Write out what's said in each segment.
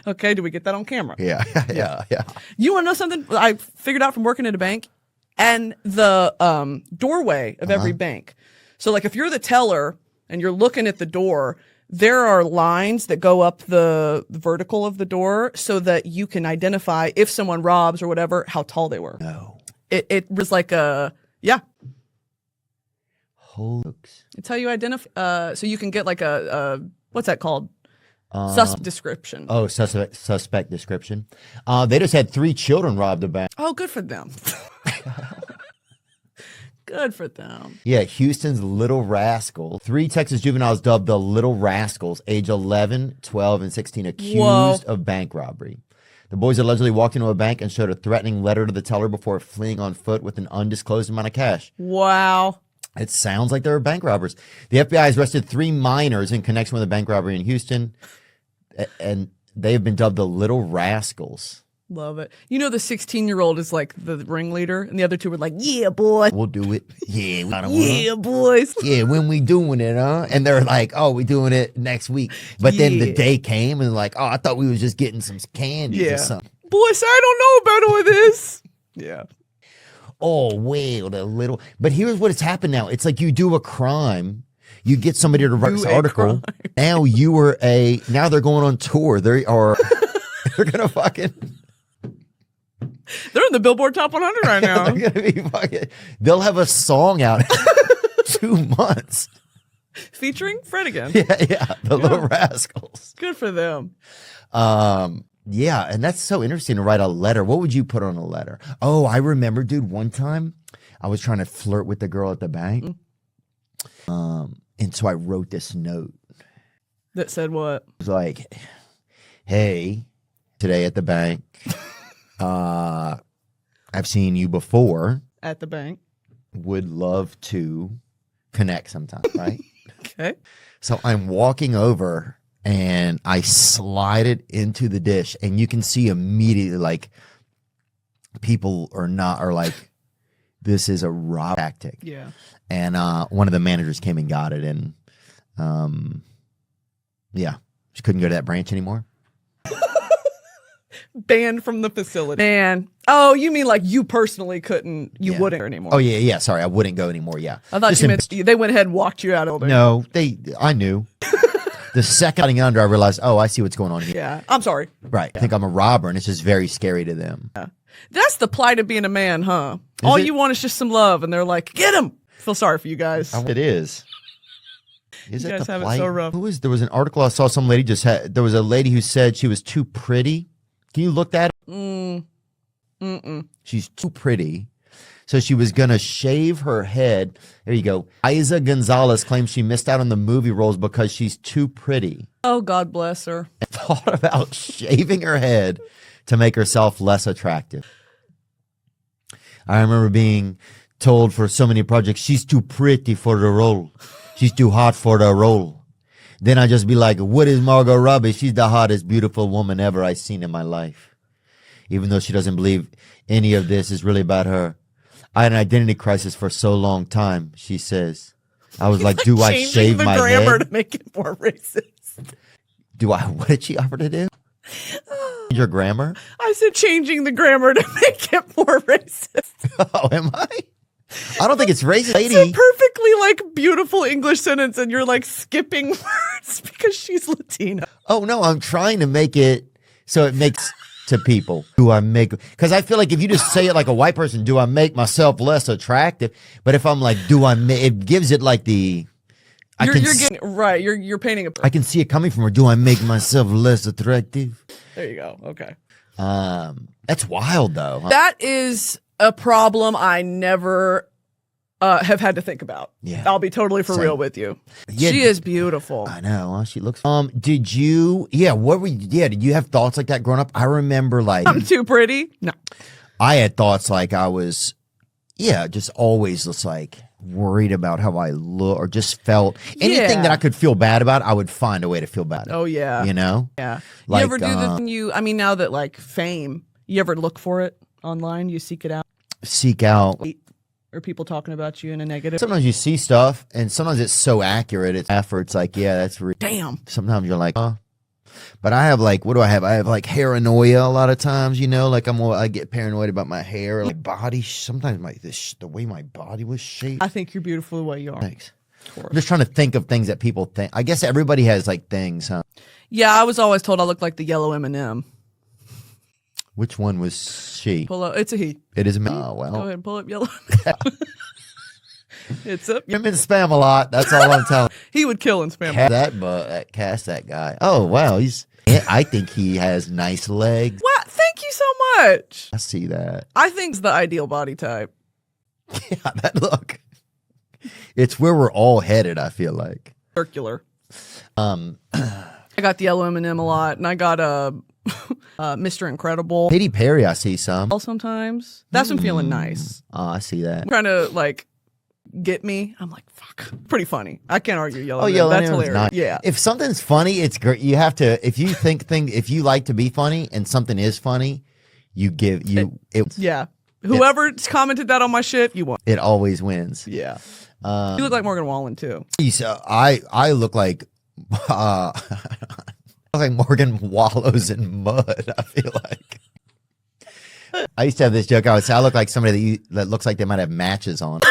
Okay, do we get that on camera? Yeah. You want to know something I figured out from working at a bank? And the doorway of every bank. So like if you're the teller and you're looking at the door, there are lines that go up the vertical of the door so that you can identify if someone robs or whatever, how tall they were. No. It was like yeah. It's how you identify. So you can get like a what's that called? Suspect description. Oh, suspect description. They just had 3 children robbed the bank. Oh, good for them. Good for them. Yeah, Houston's Little Rascals. 3 Texas juveniles dubbed the Little Rascals, age 11, 12, and 16, accused of bank robbery. The boys allegedly walked into a bank and showed a threatening letter to the teller before fleeing on foot with an undisclosed amount of cash. Wow. It sounds like they were bank robbers. The FBI has arrested 3 minors in connection with a bank robbery in Houston, and they have been dubbed the Little Rascals. Love it. You know, the 16-year-old is like the ringleader, and the other 2 were like, yeah, boy. We'll do it. Yeah, yeah, boys. Yeah, when we doing it, huh? And they're like, oh, we doing it next week. But then the day came, and like, oh, I thought we was just getting some candy or something. Boys, I don't know about all this. Yeah. Oh, well, the little. But here's what has happened now. It's like you do a crime. You get somebody to write this article. Now now they're going on tour. They're going to fucking. They're in the Billboard Top 100 right now. They're gonna be fucking, they'll have a song out in 2 months. Featuring Fred again. Yeah. The Little Rascals. Good for them. Yeah, and that's so interesting to write a letter. What would you put on a letter? Oh, I remember, dude, one time I was trying to flirt with the girl at the bank. And so I wrote this note. That said what? It was like, hey, today at the bank, I've seen you before. At the bank. Would love to connect sometime, right? Okay. So I'm walking over and I slide it into the dish, and you can see immediately like people are like, this is a rob tactic. Yeah. And one of the managers came and got it, and yeah, she couldn't go to that branch anymore. Banned from the facility. Man. Oh, you mean like you personally couldn't, wouldn't anymore. Oh, yeah. Sorry, I wouldn't go anymore. Yeah. I thought you meant they went ahead and walked you out of there. No, I knew. The second I got under, I realized, oh, I see what's going on here. Yeah. I'm sorry. Right. I think I'm a robber, and it's just very scary to them. Yeah. That's the plight of being a man, huh? All you want is just some love, and they're like, get him. Feel sorry for you guys. It is. Is you guys have it so rough. There was an article I saw, some lady there was a lady who said she was too pretty. Can you look that up? She's too pretty. So she was going to shave her head. There you go. Isa Gonzalez claims she missed out on the movie roles because she's too pretty. Oh, God bless her. And thought about shaving her head to make herself less attractive. I remember being told for so many projects, she's too pretty for the role. She's too hot for the role. Then I just be like, what is Margot Robbie? She's the hottest, beautiful woman ever I've seen in my life. Even though she doesn't believe any of this is really about her. I had an identity crisis for so long time, she says. I was like, do I shave my head? Changing the grammar to make it more racist. What did she offer to do? Your grammar? I said changing the grammar to make it more racist. Oh, am I? I don't think it's racist, lady. It's a perfectly like beautiful English sentence, and you're like skipping words because she's Latina. Oh no, I'm trying to make it so it makes to people. Do I make? Because I feel like if you just say it like a white person, do I make myself less attractive? But if I'm like, it gives it like the. You're getting right. You're painting a. I can see it coming from her. Do I make myself less attractive? There you go. Okay. That's wild though. Huh? That is a problem I never have had to think about. Yeah. I'll be totally for real with you. Yeah, she is beautiful. I know. Well, she looks. Did you? Yeah. What were? Did you have thoughts like that growing up? I remember like I'm too pretty. No. I had thoughts like I was, just always just like worried about how I look or just felt anything that I could feel bad about. I would find a way to feel bad. Oh yeah. You know? Yeah. Like, you ever do the thing I mean, now that like fame, you ever look for it online? You seek it out? Seek out. Or people talking about you in a negative? Sometimes you see stuff and sometimes it's so accurate. It's efforts like, yeah, that's real. Damn. Sometimes you're like, But I have like, what do I have? I have like paranoia a lot of times, you know, like I get paranoid about my hair, like body. Sometimes the way my body was shaped. I think you're beautiful the way you are. Thanks. I'm just trying to think of things that people think. I guess everybody has like things, huh? Yeah, I was always told I look like the yellow M&M. Which one was she? Pull up. It's a he. It is a me. Oh, well. Go ahead and pull up yellow. It's up. I'm in spam a lot. That's all I'm telling. He would kill in spam. Cast that guy. Oh, wow. I think he has nice legs. Wow, thank you so much. I see that. I think it's the ideal body type. Yeah, look. It's where we're all headed, I feel like. Circular. I got the yellow M&M a lot, and I got Mr. Incredible. Katy Perry, I see some. Sometimes. That's when feeling nice. Oh, I see that. Trying to, like, get me. I'm like, fuck. Pretty funny. I can't argue yellow. Oh, yellow. That's hilarious. Nice. Yeah. If something's funny, it's great. You have to, if you like to be funny and something is funny, yeah. Whoever's commented that on my shit, you won. It always wins. Yeah. You look like Morgan Wallen, too. So I look like, Morgan wallows in mud, I feel like. I used to have this joke. I would say I look like somebody that looks like they might have matches on.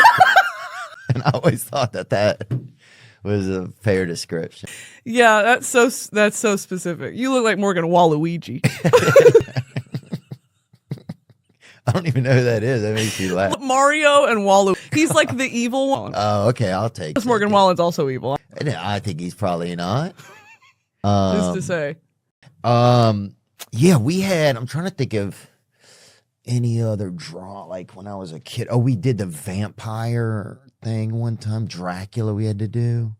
And I always thought that was a fair description. Yeah, that's so specific. You look like Morgan Waluigi. I don't even know who that is. That makes you laugh. Mario and Walu. He's like the evil one. Oh, okay. I'll take it. Morgan Wallen's also evil. I think he's probably not. Just to say. Yeah, I'm trying to think of any other draw, like when I was a kid. Oh, we did the vampire thing one time. Dracula we had to do.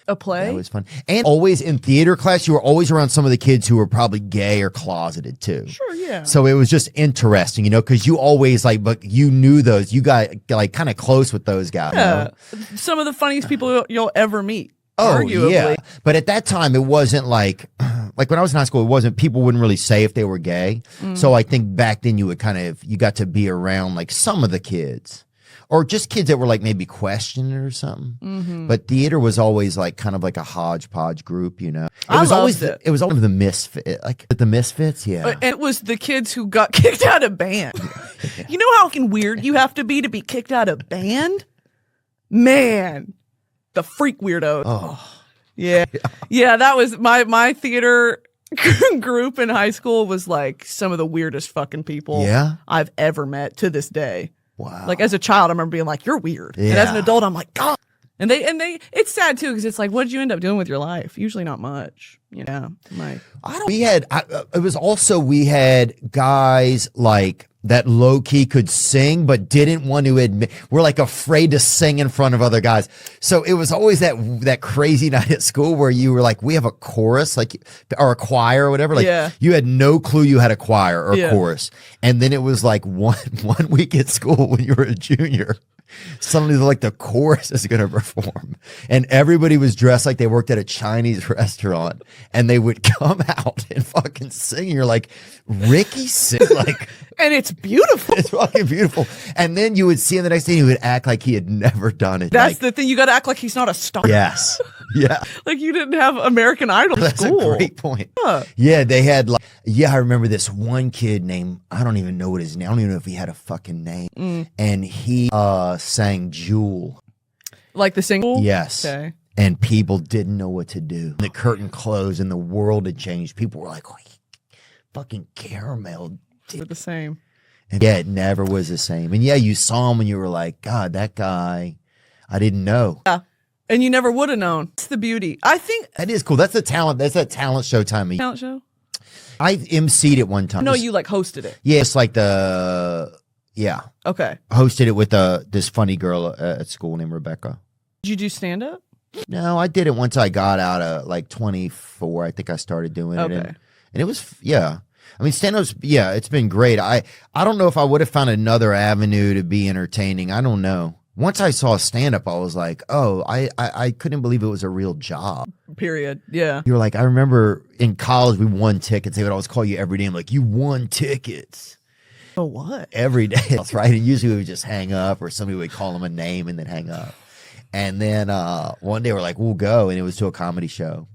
A play? That was fun. And always in theater class, you were always around some of the kids who were probably gay or closeted too. Sure, yeah. So it was just interesting, you know, because you always but you knew those. You got like kind of close with those guys. Yeah. You know? Some of the funniest people you'll ever meet. Oh, arguably. yeah. But at that time, it wasn't like when I was in high school, people wouldn't really say if they were gay. So I think back then you got to be around like some of the kids. Or just kids that were like maybe questioning it or something. Mm-hmm. But theater was always like kind of like a hodgepodge group, you know. It was always the misfit, like the misfits, yeah. It was the kids who got kicked out of band. Yeah. You know how fucking weird you have to be kicked out of band? Man, the freak weirdo. Oh. Yeah. Yeah, that was my theater group in high school was like some of the weirdest fucking people I've ever met to this day. Wow. Like as a child, I remember being like, "You're weird," and as an adult, I'm like, "God." And they, it's sad too because it's like, what did you end up doing with your life? Usually not much, you know. Like, we had guys like that low key could sing but didn't want to admit. We're like afraid to sing in front of other guys. So it was always that crazy night at school where you were like, we have a chorus, like, or a choir or whatever. Like you had no clue you had a choir or a chorus. And then it was like one week at school when you were a junior. Suddenly like the chorus is going to perform and everybody was dressed like they worked at a Chinese restaurant and they would come out and fucking sing. You're like, Ricky sing like, and it's beautiful. It's fucking beautiful. And then you would see him the next day and he would act like he had never done it. That's the thing. You got to act like he's not a star. Yes. Yeah. Like you didn't have American Idol That's school. a great point. Yeah. They had I remember this one kid named, I don't even know what his name, I don't even know if he had a fucking name. And he sang Jewel. Like the single? Yes. Okay. And people didn't know what to do. The curtain closed and the world had changed. People were like, oh, fucking caramel. They're the same. And yeah, it never was the same. And yeah, you saw him and you were like, God, that guy, I didn't know. Yeah. And you never would have known. It's the beauty. I think that is cool. That's the talent. That's that talent show time. Talent show? I emceed it one time. No, you like hosted it. Yeah, it's like Okay. Hosted it with this funny girl at school named Rebecca. Did you do stand up? No, I did it once I got out of like 24. I think I started doing it. And it was, I mean, stand-up's, it's been great. I don't know if I would have found another avenue to be entertaining. I don't know. Once I saw stand-up, I was like, oh, I couldn't believe it was a real job. Period. Yeah. You were like, I remember in college, we won tickets. They would always call you every day. I'm like, you won tickets. Oh, what? Every day. That's right. And usually we would just hang up or somebody would call them a name and then hang up. And then one day we're like, we'll go. And it was to a comedy show.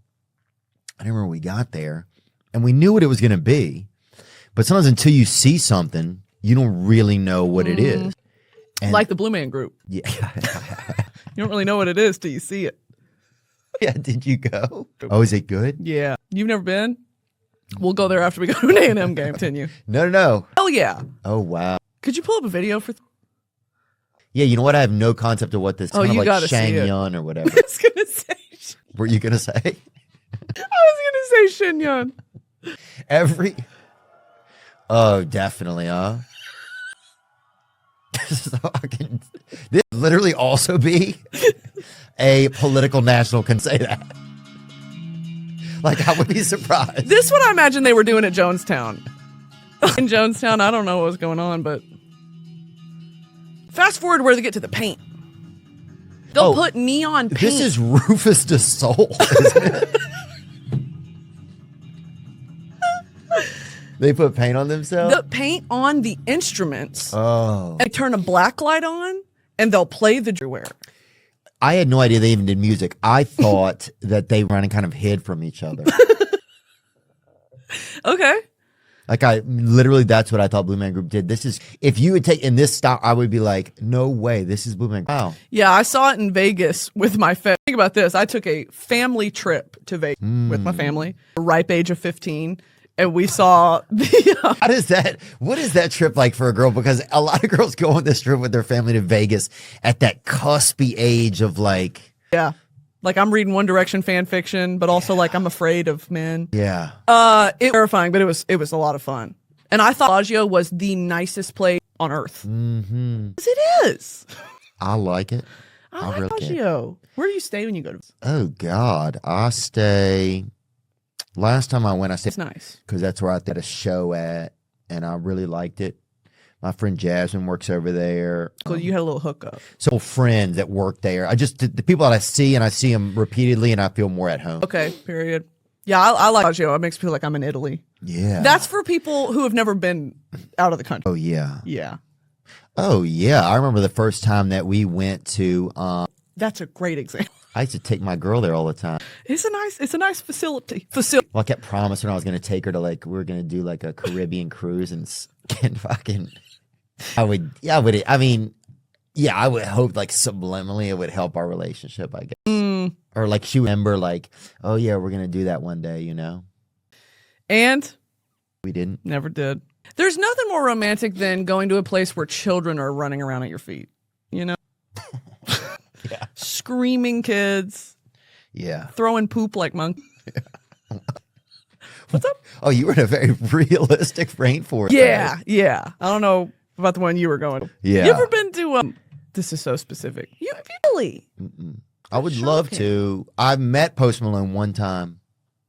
I remember we got there. and we knew what it was going to be. But sometimes until you see something, you don't really know what it is. And Like the Blue Man Group. yeah, You don't really know what it is till you see it. yeah. Did you go? Oh, is it good? Yeah. You've never been? We'll go there after we go to an A&M game, continue. No. Hell yeah. Oh wow. Could you pull up a video for... Yeah, you know what? I have no concept of what this kind of you like gotta see Shang it. Yun or whatever. I was going to say... Were you gonna say? I was going to say Shin Yun. Oh, definitely, huh? This literally also be a political national can say that. Like, I would be surprised. This is what I imagine they were doing at Jonestown. In Jonestown, I don't know what was going on, but fast forward where they get to the paint. They'll put neon paint. This is Rufus de Soul, isn't it? They put paint on themselves? The paint on the instruments. Oh. And turn a black light on, and they'll play the everywhere. I had no idea they even did music. I thought that they ran and kind of hid from each other. Okay. Like that's what I thought Blue Man Group did. This is, if you would take in this style, I would be like, no way, this is Blue Man Group. Wow. Yeah, I saw it in Vegas with my family. Think about this. I took a family trip to Vegas with my family, the ripe age of 15. And we saw the... What is that trip like for a girl? Because a lot of girls go on this trip with their family to Vegas at that cuspy age of like... Yeah. Like I'm reading One Direction fan fiction, but also like I'm afraid of men. Yeah. It was terrifying, but it was a lot of fun. And I thought Bellagio was the nicest place on earth. Mm-hmm. Yes, it is. I like it. I like Bellagio. Where do you stay when you go to... Oh, God. I stay... Last time I went, I stayed... It's nice. Because that's where I did a show at, and I really liked it. My friend Jasmine works over there. So you had a little hookup. So friends that work there. The people that I see, and I see them repeatedly, and I feel more at home. Okay, period. Yeah, I like Bellagio. It makes me feel like I'm in Italy. Yeah. That's for people who have never been out of the country. Oh, yeah. Yeah. Oh, yeah. I remember the first time that we went to... That's a great example. I used to take my girl there all the time. It's a nice facility. Well, I kept promising her I was going to take her to we were going to do like a Caribbean cruise and fucking, I would hope like subliminally it would help our relationship, I guess. Or like she would remember like, oh yeah, we're going to do that one day, you know? And we didn't. Never did. There's nothing more romantic than going to a place where children are running around at your feet, you know? Yeah. Screaming kids. Yeah. Throwing poop like monkeys. Yeah. What's up? Oh, you were in a very realistic rainforest. Yeah, yeah. I don't know about the one you were going to. Yeah. You ever been to, this is so specific. You really? I would love to. I met Post Malone one time.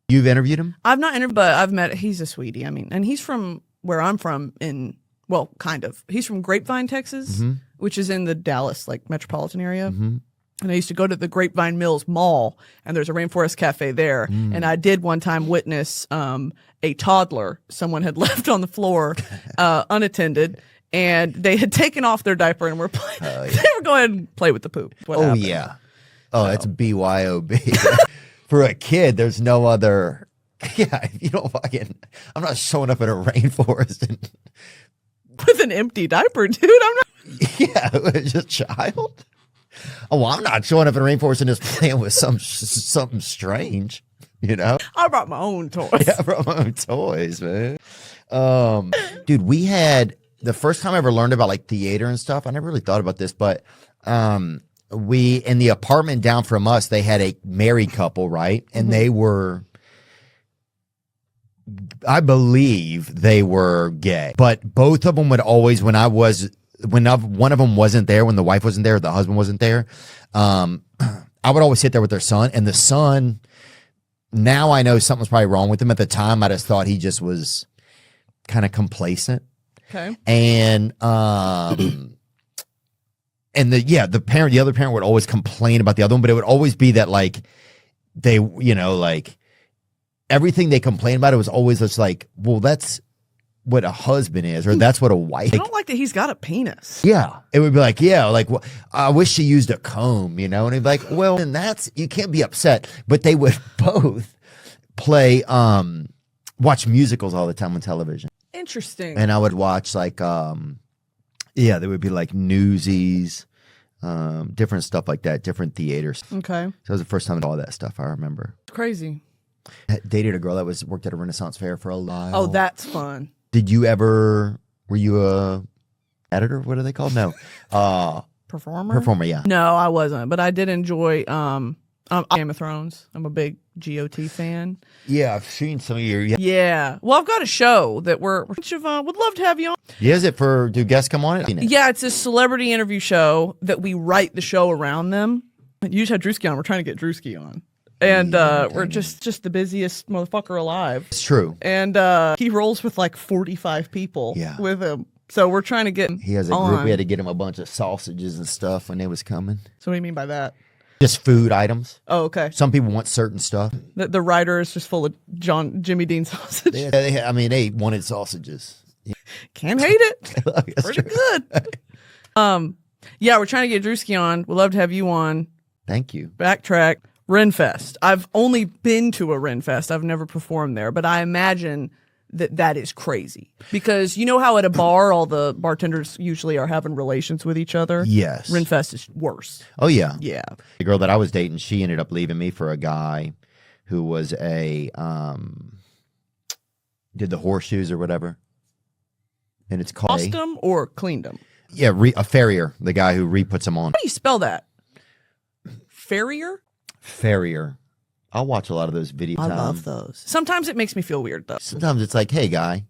You've interviewed him? I've not interviewed, but I've met, he's a sweetie. I mean, and he's from where I'm from well, kind of. He's from Grapevine, Texas, which is in the Dallas, metropolitan area. Mm-hmm. And I used to go to the Grapevine Mills Mall, and there's a Rainforest Cafe there. And I did one time witness a toddler someone had left on the floor unattended, and they had taken off their diaper and were playing. They were going to play with the poop. What happened. Yeah. Oh, it's BYOB. For a kid, there's no other. Yeah, if you don't I'm not showing up at a rainforest and with an empty diaper, dude. I'm not. Yeah, it's a child. Oh, well, I'm not showing up in a rainforest and just playing with something strange, you know? I brought my own toys. Yeah, I brought my own toys, man. Dude, we had the first time I ever learned about theater and stuff. I never really thought about this, but we in the apartment down from us, they had a married couple, right? And they were, I believe they were gay, but both of them would always, when one of them wasn't there, when the wife wasn't there, the husband wasn't there, I would always sit there with their son, and the son, now I know something was probably wrong with him. At the time, I just thought he just was kind of complacent. Okay. And the other parent would always complain about the other one, but it would always be that they, everything they complained about, it was always just well, that's what a husband is, or that's what a wife. I don't like that he's got a penis. Yeah. It would be well, I wish she used a comb, you know? And he'd be like, well, and you can't be upset. But they would both play, watch musicals all the time on television. Interesting. And I would watch like, there would be like Newsies, different stuff like that, different theaters. Okay. So that was the first time I saw all that stuff, I remember. Crazy. I dated a girl that worked at a Renaissance fair for a while. Oh, that's fun. Were you a editor? What are they called? No. Performer, yeah. No, I wasn't, but I did enjoy Game of Thrones. I'm a big GOT fan. Yeah, I've seen some of your. Yeah. Well, I've got a show that would love to have you on. Yeah, is it do guests come on it? Yeah, it's a celebrity interview show that we write the show around them. You just had Drewski on. We're trying to get Drewski on. And we're just the busiest motherfucker alive. It's true. And he rolls with like 45 people with him. So we're trying to get him. He has a group. We had to get him a bunch of sausages and stuff when they was coming. So what do you mean by that? Just food items. Oh, okay. Some people want certain stuff. The writer is just full of Jimmy Dean sausage. They wanted sausages. Can't hate it. Pretty good. Yeah, we're trying to get Drewski on. We'd love to have you on. Thank you. Backtrack. Renfest. I've only been to a Renfest. I've never performed there, but I imagine that is crazy because you know how at a bar all the bartenders usually are having relations with each other. Yes. Renfest is worse. Oh yeah. Yeah. The girl that I was dating, she ended up leaving me for a guy who was did the horseshoes or whatever, and it's called Tossed them or cleaned them. Yeah, a farrier, the guy who puts them on. How do you spell that? Farrier. Farrier. I'll watch a lot of those videos. I love those. Sometimes it makes me feel weird, though. Sometimes it's like, hey, guy.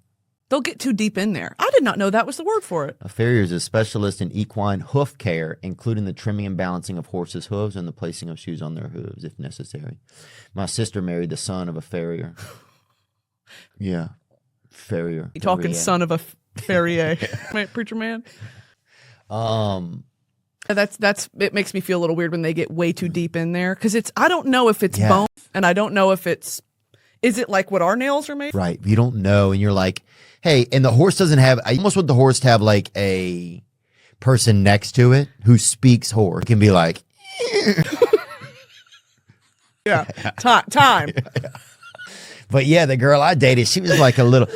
They'll get too deep in there. I did not know that was the word for it. A farrier is a specialist in equine hoof care, including the trimming and balancing of horses' hooves and the placing of shoes on their hooves, if necessary. My sister married the son of a farrier. Yeah. Farrier. You talking son of a farrier. Preacher man? That's it makes me feel a little weird when they get way too deep in there because I don't know if it's bone and I don't know if is it like what our nails are made? Right. You don't know and you're like, hey, and the horse doesn't have, I almost want the horse to have like a person next to it who speaks horse. It can be like, yeah, time. But yeah, the girl I dated, she was like a little,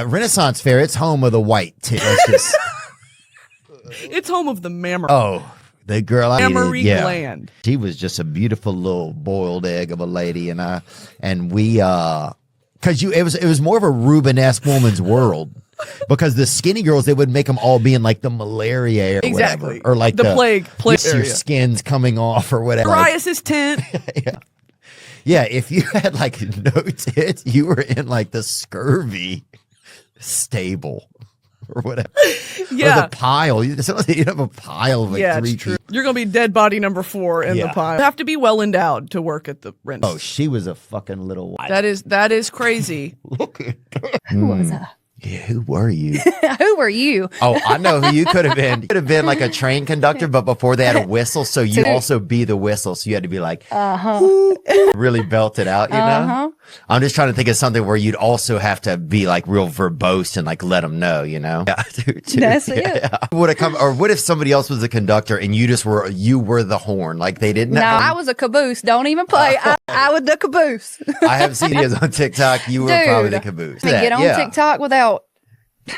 Renaissance Fair, it's home of the white too. It's home of the mammary. Oh, the girl I mammary gland. She was just a beautiful little boiled egg of a lady, and we because it was more of a Rubenesque woman's world. Because the skinny girls, they would make them all be in like the malaria or whatever, or like the plague your skin's coming off or whatever. Psoriasis tent. Yeah. If you had like no tits, you were in like the scurvy stable. Or whatever. Yeah. Or the pile. You have a pile of like 3 people. You're going to be dead body number 4 in the pile. You have to be well endowed to work at the rent. Oh, she was a fucking little. That is crazy. Look at Who was that? Yeah, who were you? Who were you? Oh, I know who you could have been. You could have been like a train conductor, but before they had a whistle, so you also be the whistle. So you had to be like, really belt it out, you know? I'm just trying to think of something where you'd also have to be like real verbose and like let them know, you know? Yeah, That's it. Yeah. Would it come, or what if somebody else was the conductor and you were the horn? Like they didn't. No, I was a caboose. Don't even play. I was the caboose. I have seen videos on TikTok. You were probably the caboose. Get on TikTok without.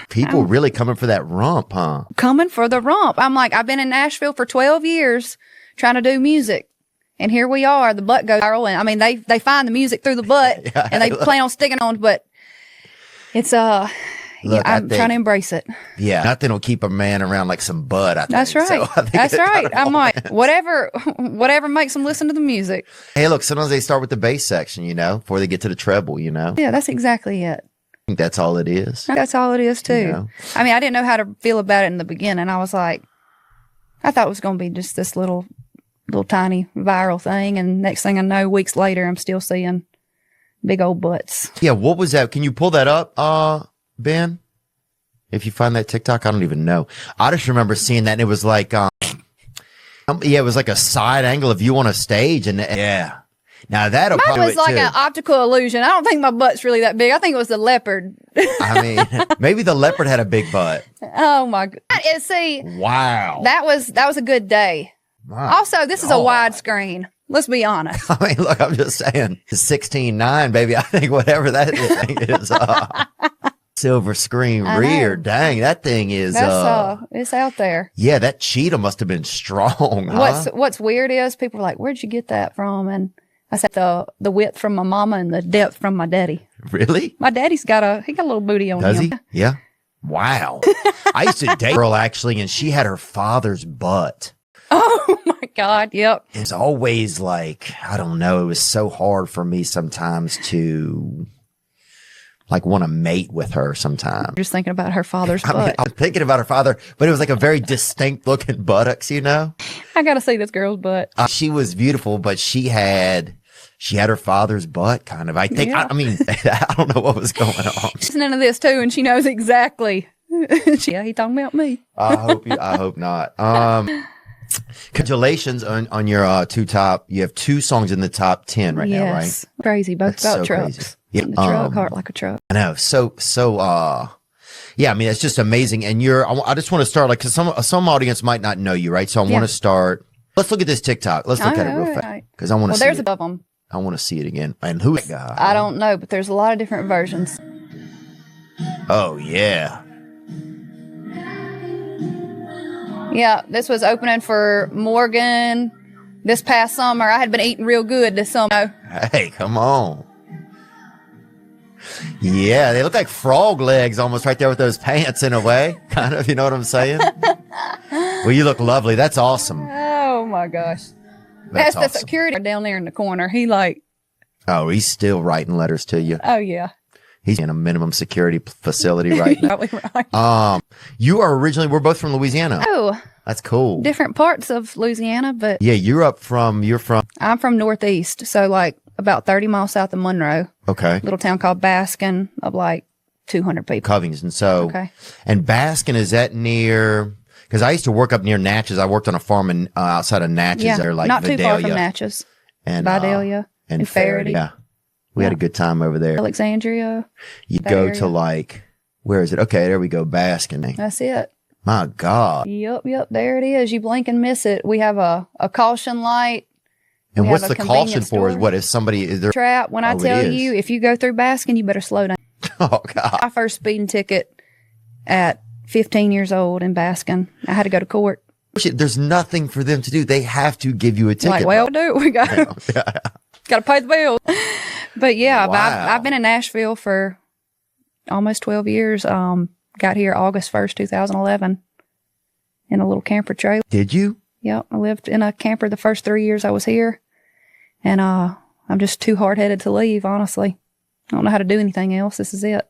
People really coming for that rump, huh? Coming for the rump. I'm like, I've been in Nashville for 12 years trying to do music. And here we are. The butt goes viral. And I mean, they find the music through the butt and they plan on sticking on, but it's, Look, I'm trying to embrace it. Yeah. Nothing will keep a man around like some butt, I think. That's right. So that's right. I'm like, whatever makes them listen to the music. Hey, look, sometimes they start with the bass section, you know, before they get to the treble, you know? Yeah, that's exactly it. I think that's all it is. That's all it is, too. You know? I mean, I didn't know how to feel about it in the beginning. I was like, I thought it was going to be just this little tiny viral thing. And next thing I know, weeks later, I'm still seeing big old butts. Yeah, what was that? Can you pull that up, Ben? If you find that TikTok, I don't even know. I just remember seeing that, and it was like, it was like a side angle of you on a stage, and yeah. Now that'll probably was like an optical illusion. I don't think my butt's really that big. I think it was the leopard. I mean, maybe the leopard had a big butt. Oh my God! See, wow, that was a good day. My also, this is a widescreen. Let's be honest. I mean, look, I'm just saying, 16.9, baby. I think whatever that thing is, silver screen rear. Dang, that thing is. It's out there. Yeah, that cheetah must have been strong. Huh? What's weird is people are like, "Where'd you get that from?" And I said, "The width from my mama and the depth from my daddy." Really? My daddy's got a little booty on him. Does he? Yeah. Wow. I used to date a girl actually, and she had her father's butt. Oh my God. Yep. It's always like, I don't know. It was so hard for me sometimes to like want to mate with her sometimes. Just thinking about her father's butt. I mean, I'm thinking about her father, but it was like a very distinct looking buttocks, you know? I got to see this girl's butt. She was beautiful, but she had her father's butt kind of. I think, Yeah. I mean, I don't know what was going on. She's listening to this too, and she knows exactly. Yeah, he talking about me. I hope not. Congratulations on your two top. You have 2 songs in the top 10 right now, right? Crazy. Both That's about so trucks. crazy. Yeah. The truck, heart like a truck. I know. Yeah, I mean, it's just amazing. And I just want to start like, cause some audience might not know you, right? So I want to start. Let's look at this TikTok. Let's look at it real fast. Cause I want to see there's it. above them. I want to see it again. And who is that guy? I don't know, but there's a lot of different versions. Oh yeah. Yeah, this was opening for Morgan this past summer. I had been eating real good this summer. Hey, come on. Yeah, they look like frog legs almost right there with those pants in a way. Kind of, you know what I'm saying? Well, you look lovely. That's awesome. Oh my gosh. That's The awesome. security down there in the corner. He like, Oh, he's still writing letters to you. oh yeah. He's in a minimum security facility right now. Probably right. We're both from Louisiana. Oh, That's cool. different parts of Louisiana, but Yeah, you're from, I'm from Northeast. So like about 30 miles south of Monroe, okay, little town called Baskin of like 200 people. Covington. So, Okay. And Baskin, is that near, because I used to work up near Natchez. I worked on a farm outside of Natchez. Yeah, There, like not too far from Vidalia Natchez. and Vidalia and and Faraday. Yeah. We had a good time over there. Alexandria. You that go area. to like, where is it? Okay, there we go. Baskin. That's it. My God. Yep. There it is. You blink and miss it. We have a caution light. And We what's have a the caution convenience for? Is store. what if somebody is there? Trap. When I Oh, it tell is. you, if you go through Baskin, you better slow down. Oh God. My first speeding ticket at 15 years old in Baskin. I had to go to court. Shit, there's nothing for them to do. They have to give you a ticket. Like, well, do we got got to pay the bill. But yeah, Wow. I've been in Nashville for almost 12 years. Got here August 1st, 2011 in a little camper trailer. Did you? Yep. I lived in a camper the first 3 years I was here. And I'm just too hard-headed to leave, honestly. I don't know how to do anything else. This is it.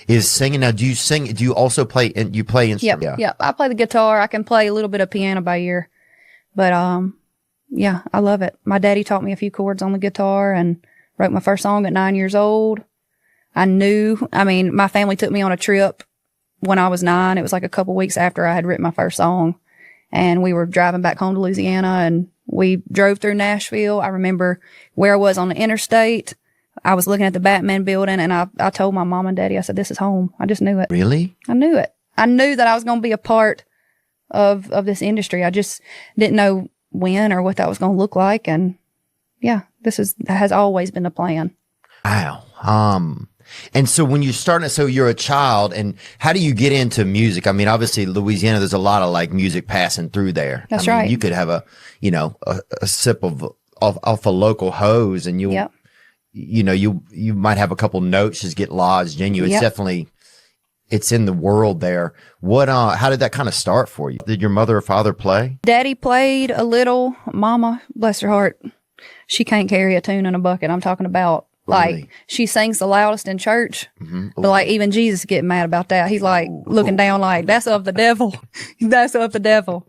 Is singing now? Do you sing? Do you also play? And you play instruments? Yep. Yep. I play the guitar. I can play a little bit of piano by ear. But yeah, I love it. My daddy taught me a few chords on the guitar and wrote my first song at 9 years old. My family took me on a trip when I was 9. It was like a couple weeks after I had written my first song. And we were driving back home to Louisiana and we drove through Nashville. I remember where I was on the interstate. I was looking at the Batman building and I told my mom and daddy, I said, this is home. I just knew it. Really? I knew it. I knew that I was going to be a part of this industry. I just didn't know when or what that was going to look like. And yeah, that has always been the plan. Wow. And so when you started, so you're a child, and how do you get into music? I mean, obviously Louisiana, there's a lot of like music passing through there. That's I mean, right. You could have a sip off a local hose, and Yep. you might have a couple notes just get lodged in you. It's Yep. definitely, it's in the world there. How did that kind of start for you? Did your mother or father play? Daddy played a little. Mama, bless her heart, she can't carry a tune in a bucket. I'm talking about Really? she sings the loudest in church. Mm-hmm. But like even Jesus getting mad about that. He's like looking down like that's of the devil. That's of the devil.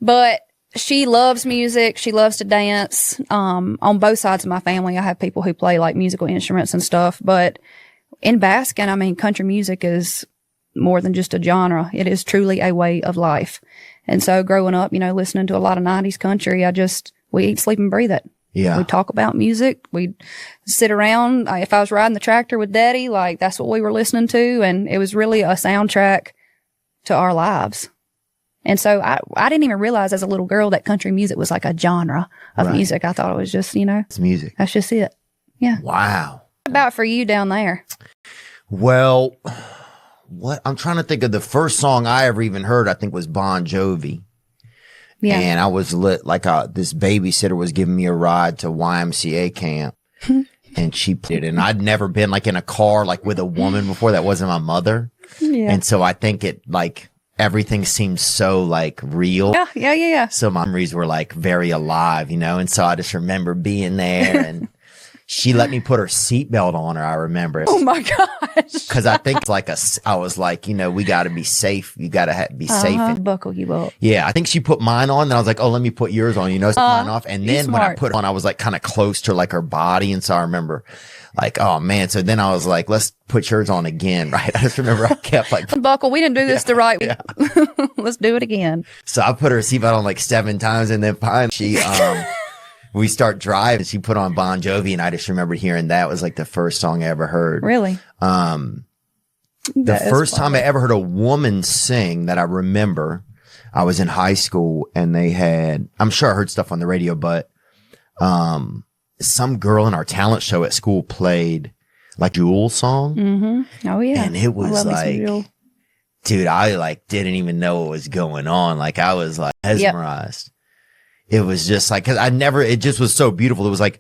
But she loves music. She loves to dance. On both sides of my family, I have people who play like musical instruments and stuff. But in Baskin, I mean, country music is more than just a genre. It is truly a way of life. And so growing up, listening to a lot of 90s country, we eat, sleep, and breathe it. Yeah. We talk about music. We'd sit around. If I was riding the tractor with Daddy, like that's what we were listening to. And it was really a soundtrack to our lives. And so I didn't even realize as a little girl that country music was like a genre of Right. music. I thought it was just, It's music. that's just it. Yeah. Wow. What about for you down there? Well, what I'm trying to think of the first song I ever even heard, I think was Bon Jovi. Yeah. And I was this babysitter was giving me a ride to YMCA camp. And she put it, and I'd never been like in a car like with a woman before that wasn't my mother. Yeah. And so I think it like everything seemed so like real. Yeah. So my memories were like very alive, And so I just remember being there, and she let me put her seatbelt on her. I remember it. Oh my gosh. Cause I think it's I was like, we got to be safe. You got to be safe. And, Buckle you up. yeah. I think she put mine on. Then I was like, oh, let me put yours on, set mine off. And then when I smart. put it on, I was like kind of close to like her body. And so I remember like, oh man. So then I was like, let's put yours on again. Right. I just remember I kept like, Buckle, we didn't do this the right way. Let's do it again. so I put her seatbelt on like 7 times. And then finally she, we start driving. She put on Bon Jovi, and I just remember hearing that was like the first song I ever heard. Really? The first time I ever heard a woman sing that I remember, I was in high school, and they had, I'm sure I heard stuff on the radio, but some girl in our talent show at school played like Jewel song. Mm-hmm. Oh yeah. And it was like, dude, I like didn't even know what was going on. Like I was like mesmerized. It was just like, cause it just was so beautiful. It was like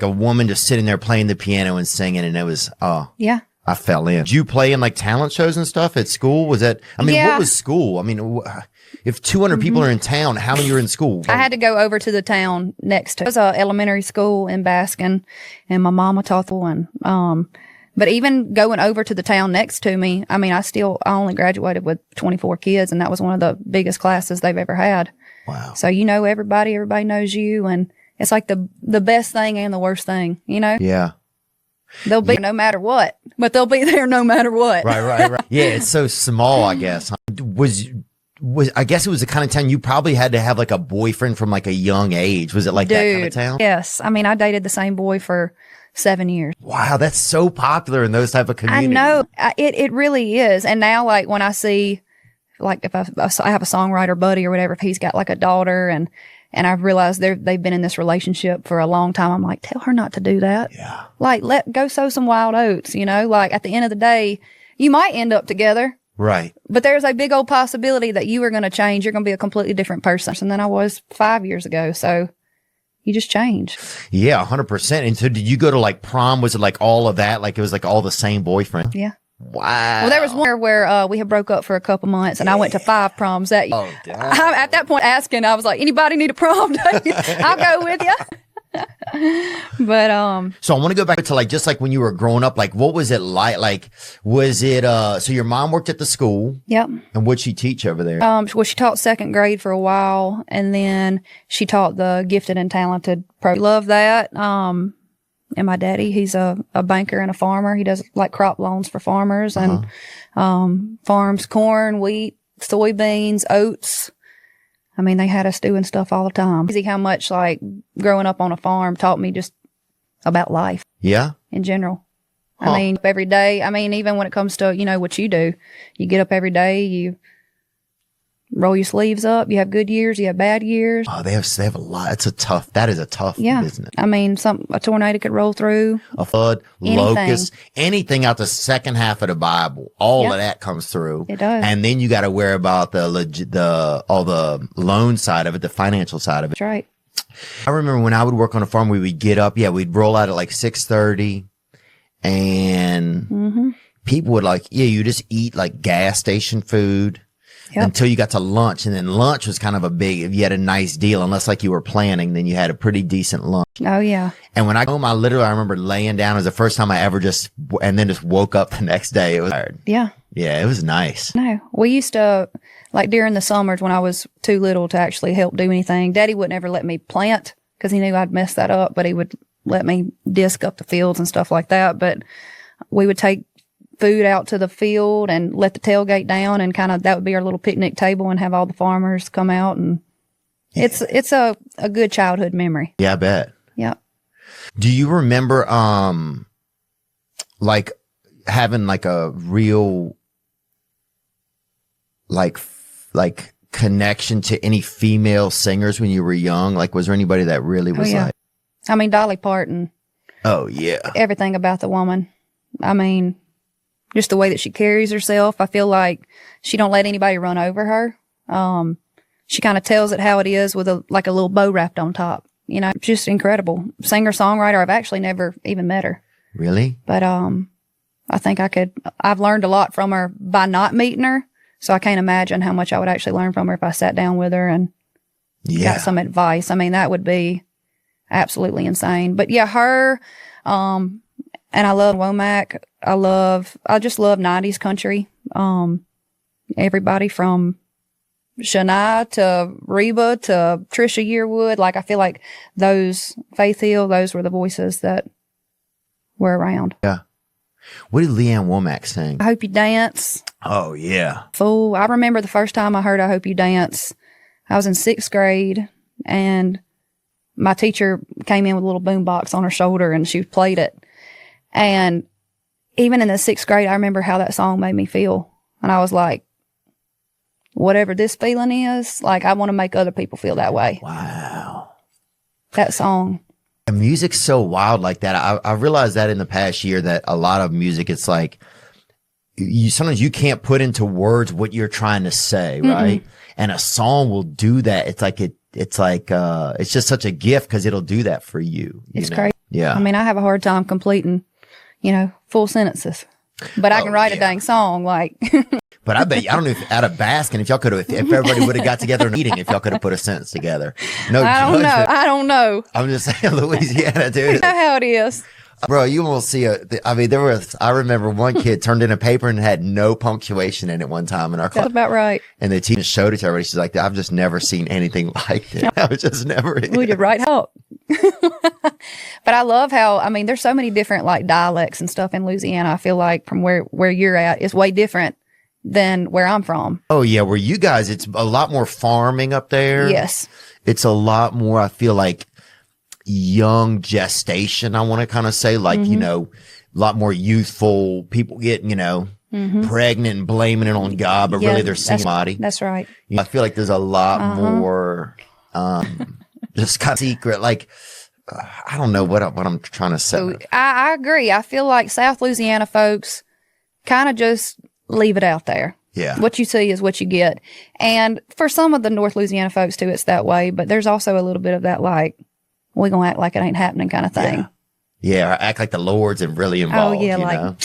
a woman just sitting there playing the piano and singing, and it was, yeah. I fell in. Did you play in like talent shows and stuff at school? Was that, what was school? I mean, if 200 people are in town, how many are in school? I had to go over to the town next to it. It was a elementary school in Baskin, and my mama taught the one. But even going over to the town next to me, I only graduated with 24 kids, and that was one of the biggest classes they've ever had. Wow. So everybody knows you, and it's like the best thing and the worst thing, Yeah. They'll be no matter what, but they'll be there no matter what. Right. Yeah, it's so small, I guess. I guess it was the kind of town you probably had to have like a boyfriend from like a young age. Was it like that kind of town? Yes. I dated the same boy for 7 years. Wow, that's so popular in those type of communities. I know. It really is. And now, like, when I see, like, if I have a songwriter buddy or whatever, if he's got like a daughter and I've realized they've been in this relationship for a long time, I'm like, tell her not to do that. Yeah. Like, go sow some wild oats, like at the end of the day, you might end up together. Right. But there's a big old possibility that you are going to change. You're going to be a completely different person than I was 5 years ago. So you just change. Yeah, 100%. And so did you go to like prom? Was it like all of that? Like it was like all the same boyfriend? Yeah. Wow. Well, there was one where we had broke up for a couple months, and I went to 5 proms that year. Oh, damn. At that point, asking, I was like, anybody need a prom day? I'll go with you. But so I want to go back to like just like when you were growing up, like what was it like? Like was it so your mom worked at the school? Yep. And what'd she teach over there? Well, she taught second grade for a while, and then she taught the gifted and talented program. Love that. And my daddy, he's a banker and a farmer. He does like crop loans for farmers and farms corn, wheat, soybeans, oats. They had us doing stuff all the time. Crazy how much like growing up on a farm taught me just about life. Yeah. In general. Huh. Every day. Even when it comes to, what you do, you get up every day, you roll your sleeves up. You have good years, you have bad years. Oh, they have a lot. That is a tough business. A tornado could roll through. A flood, locust, anything out the second half of the Bible. All of that comes through. It does. And then you got to worry about all the loan side of it, the financial side of it. That's right. I remember when I would work on a farm, we would get up. Yeah, we'd roll out at like 6:30, and people would you just eat like gas station food. Yep. Until you got to lunch, and then lunch was kind of if you had a nice deal, unless like you were planning, then you had a pretty decent lunch. Oh yeah. And when I go home, I remember laying down. It was the first time I ever just woke up the next day. It was tired. Yeah. Yeah, it was nice. No, we used to, like during the summers when I was too little to actually help do anything, Daddy wouldn't ever let me plant because he knew I'd mess that up, but he would let me disc up the fields and stuff like that. But we would take food out to the field and let the tailgate down, and that would be our little picnic table, and have all the farmers come out, and it's a good childhood memory. Yeah, I bet. Yeah. Do you remember like having like a real like connection to any female singers when you were young? Like, was there anybody that really was like, I mean, Dolly Parton. oh yeah, Everything about the woman. I mean, just the way that she carries herself. I feel like she don't let anybody run over her. She kind of tells it how it is with a little bow wrapped on top. You know, just incredible. Singer-songwriter. I've actually never even met her. really? But I think I've learned a lot from her by not meeting her. So I can't imagine how much I would actually learn from her if I sat down with her and got some advice. I mean, that would be absolutely insane. But yeah, her, and I love Womack. I just love 90s country. Everybody from Shania to Reba to Trisha Yearwood. Like, I feel like Faith Hill, those were the voices that were around. Yeah. What did Leanne Womack sing? I Hope You Dance. Oh yeah. Fool. I remember the first time I heard I Hope You Dance. I was in 6th grade and my teacher came in with a little boombox on her shoulder and she played it. And even in the 6th grade, I remember how that song made me feel. And I was like, whatever this feeling is, like, I want to make other people feel that way. Wow. That song. The music's so wild like that. I realized that in the past year that a lot of music, it's like sometimes you can't put into words what you're trying to say, right? And a song will do that. It's just such a gift because it'll do that for you. It's crazy. Yeah. I mean, I have a hard time completing, full sentences, but I can write a dang song like. But I bet I don't know if at a basking, if everybody would have got together and eating, if y'all could have put a sentence together. No, I don't know. I'm just saying, Louisiana, dude. You know how it is. Bro, you won't see I remember one kid turned in a paper and had no punctuation in it one time in our class. That's about right. And the teacher showed it to everybody. She's like, I've just never seen anything like it. I was just never. We did right out. But I love how, there's so many different like dialects and stuff in Louisiana. I feel like from where you're at is way different than where I'm from. Oh yeah. Where you guys, it's a lot more farming up there. Yes. It's a lot more, I feel like, young gestation, I want to kind of say, like, a lot more youthful people get, pregnant and blaming it on God, but really they're seeing somebody. That's right. I feel like there's a lot more, just kind of secret, like, I don't know what I'm trying to say. So I agree. I feel like South Louisiana folks kind of just leave it out there. Yeah. What you see is what you get. And for some of the North Louisiana folks too, it's that way, but there's also a little bit of that, like, we're going to act like it ain't happening kind of thing. Yeah. Or act like the Lord's really involved. Oh, yeah.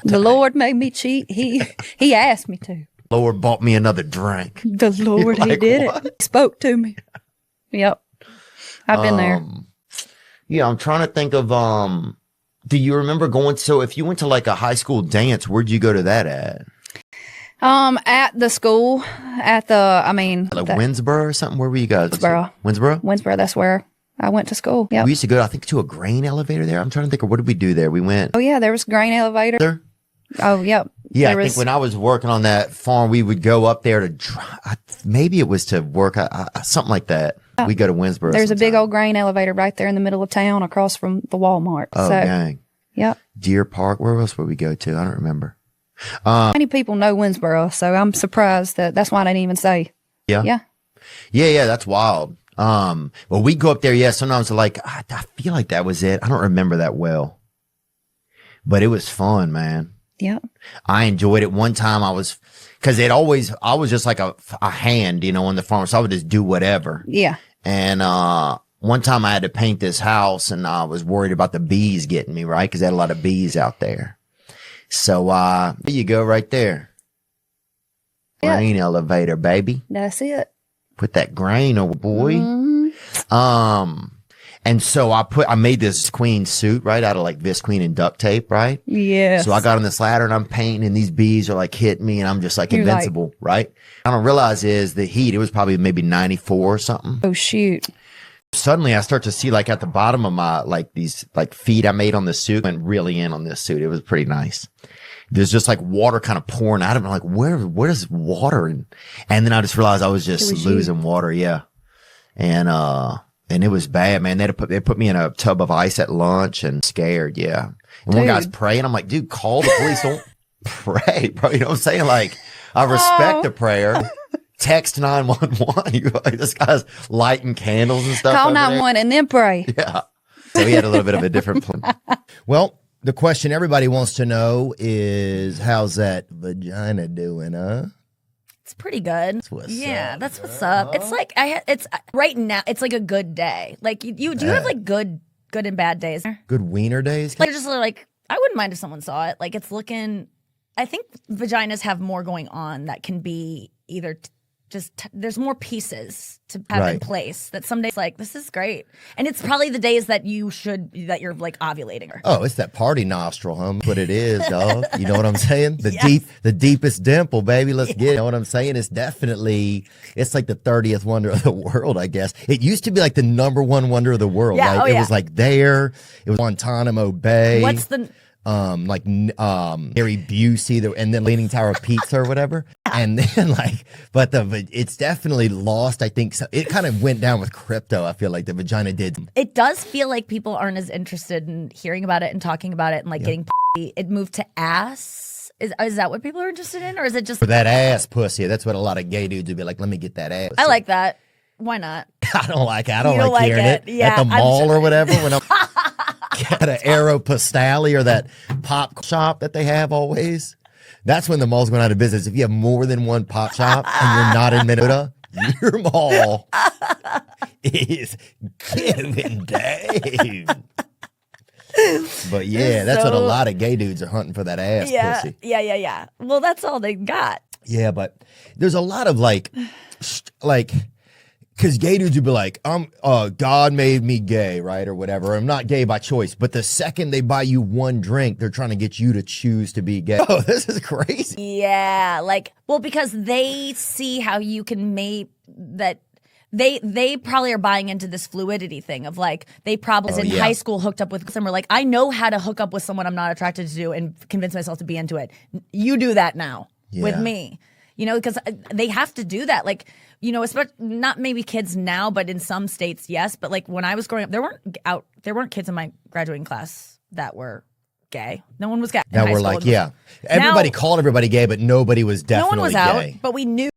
The Lord made me cheat. He asked me to. Lord bought me another drink. The Lord, he did it. He spoke to me. Yep. I've been there. Yeah. I'm trying to think of, do you remember if you went to like a high school dance, where'd you go to that at? At the school, like Winsboro or something? Where were you guys? Winsboro? That's where I went to school. Yeah. We used to go, I think, to a grain elevator there. I'm trying to think of what did we do there? We went. Oh, yeah. There was a grain elevator. There? Oh, yep. Yeah. I think when I was working on that farm, we would go up there maybe it was to work, something like that. We go to Winsboro. There's a big old grain elevator right there in the middle of town across from the Walmart. Oh, dang. Yep. Deer Park. Where else would we go to? I don't remember. Many people know Winsboro, so I'm surprised that's why I didn't even say. Yeah. Yeah. Yeah. That's wild. Well, we go up there. Yeah. Sometimes like, I feel like that was it. I don't remember that well, but it was fun, man. Yeah. I enjoyed it. One time I was just like a hand, on the farm. So I would just do whatever. Yeah. And, one time I had to paint this house and I was worried about the bees getting me, right? Cause they had a lot of bees out there. So, there you go right there. Yeah. Grain elevator, baby. That's it. Put that grain over, boy. And so I made this queen suit, right? Out of like Visqueen and duct tape, right? Yeah. So I got on this ladder and I'm painting and these bees are like hitting me and I'm just like invincible, right? I don't realize is the heat. It was probably maybe 94 or something. Oh, shoot. Suddenly I start to see like at the bottom of my, like these like feet I made on the suit, went really in on this suit. It was pretty nice. There's just like water kind of pouring out of it. I'm like, where is water? And then I just realized I was just losing water. Yeah. And it was bad, man. They put me in a tub of ice at lunch and scared. Yeah. And one guy's praying. I'm like, dude, call the police. Don't pray, bro. You know what I'm saying? Like, I respect the prayer. text 911. You like, this guy's lighting candles and stuff. Call over there. 911 and then pray. Yeah. So he had a little bit of a different plan. Well, the question everybody wants to know is, how's that vagina doing, huh? It's pretty good. That's what's yeah, up, that's what's up. It's like it's right now. It's like a good day. Like you do you have like good and bad days? Good wiener days? Like just like I wouldn't mind if someone saw it. Like it's looking. I think vaginas have more going on that can be either there's more pieces to have in place. That some days like this is great, and it's probably the days that you're like ovulating. Oh, it's that party nostril, huh? What it is, dog. You know what I'm saying? The deepest dimple, baby. Let's get it. You know what I'm saying? It's definitely, it's like the 30th wonder of the world, I guess. It used to be like the number one wonder of the world. Yeah, right? It was like there. It was Guantanamo Bay. What's the Mary Busey, and then Leaning Tower of Pizza or whatever, and then it's definitely lost. I think so. It kind of went down with crypto. I feel like the vagina did. It does feel like people aren't as interested in hearing about it and talking about it and like getting. It moved to ass. Is that what people are interested in, or is it just for that ass pussy? That's what a lot of gay dudes would be like. Let me get that ass. I like that. Why not? I don't like it. I don't You don't like hearing like it it. Yeah, at the mall or whatever. When I'm at an Aeropostale or that pop shop that they have always. That's when the mall's going out of business. If you have more than one pop shop and you're not in Minnesota, your mall is giving down. But yeah, that's what a lot of gay dudes are hunting for, that ass pussy. Yeah. Well, that's all they got. Yeah, but there's a lot of like, because gay dudes would be like, God made me gay, right? Or whatever. I'm not gay by choice. But the second they buy you one drink, they're trying to get you to choose to be gay. Oh, this is crazy. Yeah. Because they see how you can make that. They probably are buying into this fluidity thing of like, they probably high school hooked up with someone like, I know how to hook up with someone I'm not attracted to and convince myself to be into it. You do that now with me. You know, because they have to do that. Like, you know, especially not maybe kids now, but in some states, yes. But like when I was growing up, there weren't kids in my graduating class that were gay. No one was gay. That were like, everybody called everybody gay, but nobody was definitely no one was gay. out, but we knew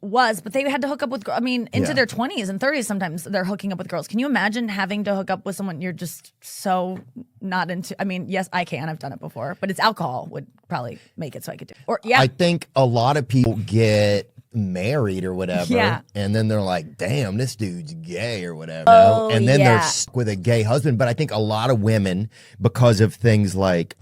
was. But they had to hook up with. I mean, into their 20s and 30s. Sometimes they're hooking up with girls. Can you imagine having to hook up with someone you're just so not into? I mean, yes, I can. I've done it before, but it's alcohol would probably make it so I could do it. Or I think a lot of people get married or whatever, and then they're like, damn, this dude's gay or whatever, and then they're stuck with a gay husband. But I think a lot of women, because of things like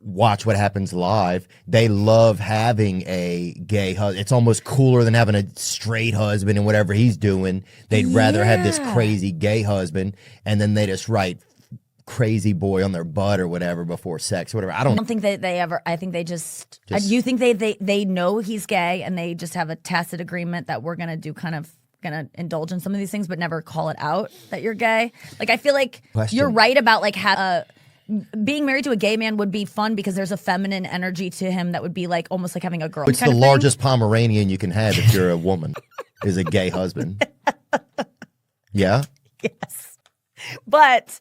Watch What Happens Live, they love having a gay husband. It's almost cooler than having a straight husband and whatever he's doing. They'd rather have this crazy gay husband, and then they just write crazy boy on their butt or whatever before sex or whatever. I don't think that they ever. I think they just you think they know he's gay and they just have a tacit agreement that we're gonna indulge in some of these things but never call it out that you're gay. Like I feel like you're right about like being married to a gay man would be fun because there's a feminine energy to him that would be like almost like having a girl. It's the largest Pomeranian you can have if you're a woman is a gay husband. Yeah? Yes. But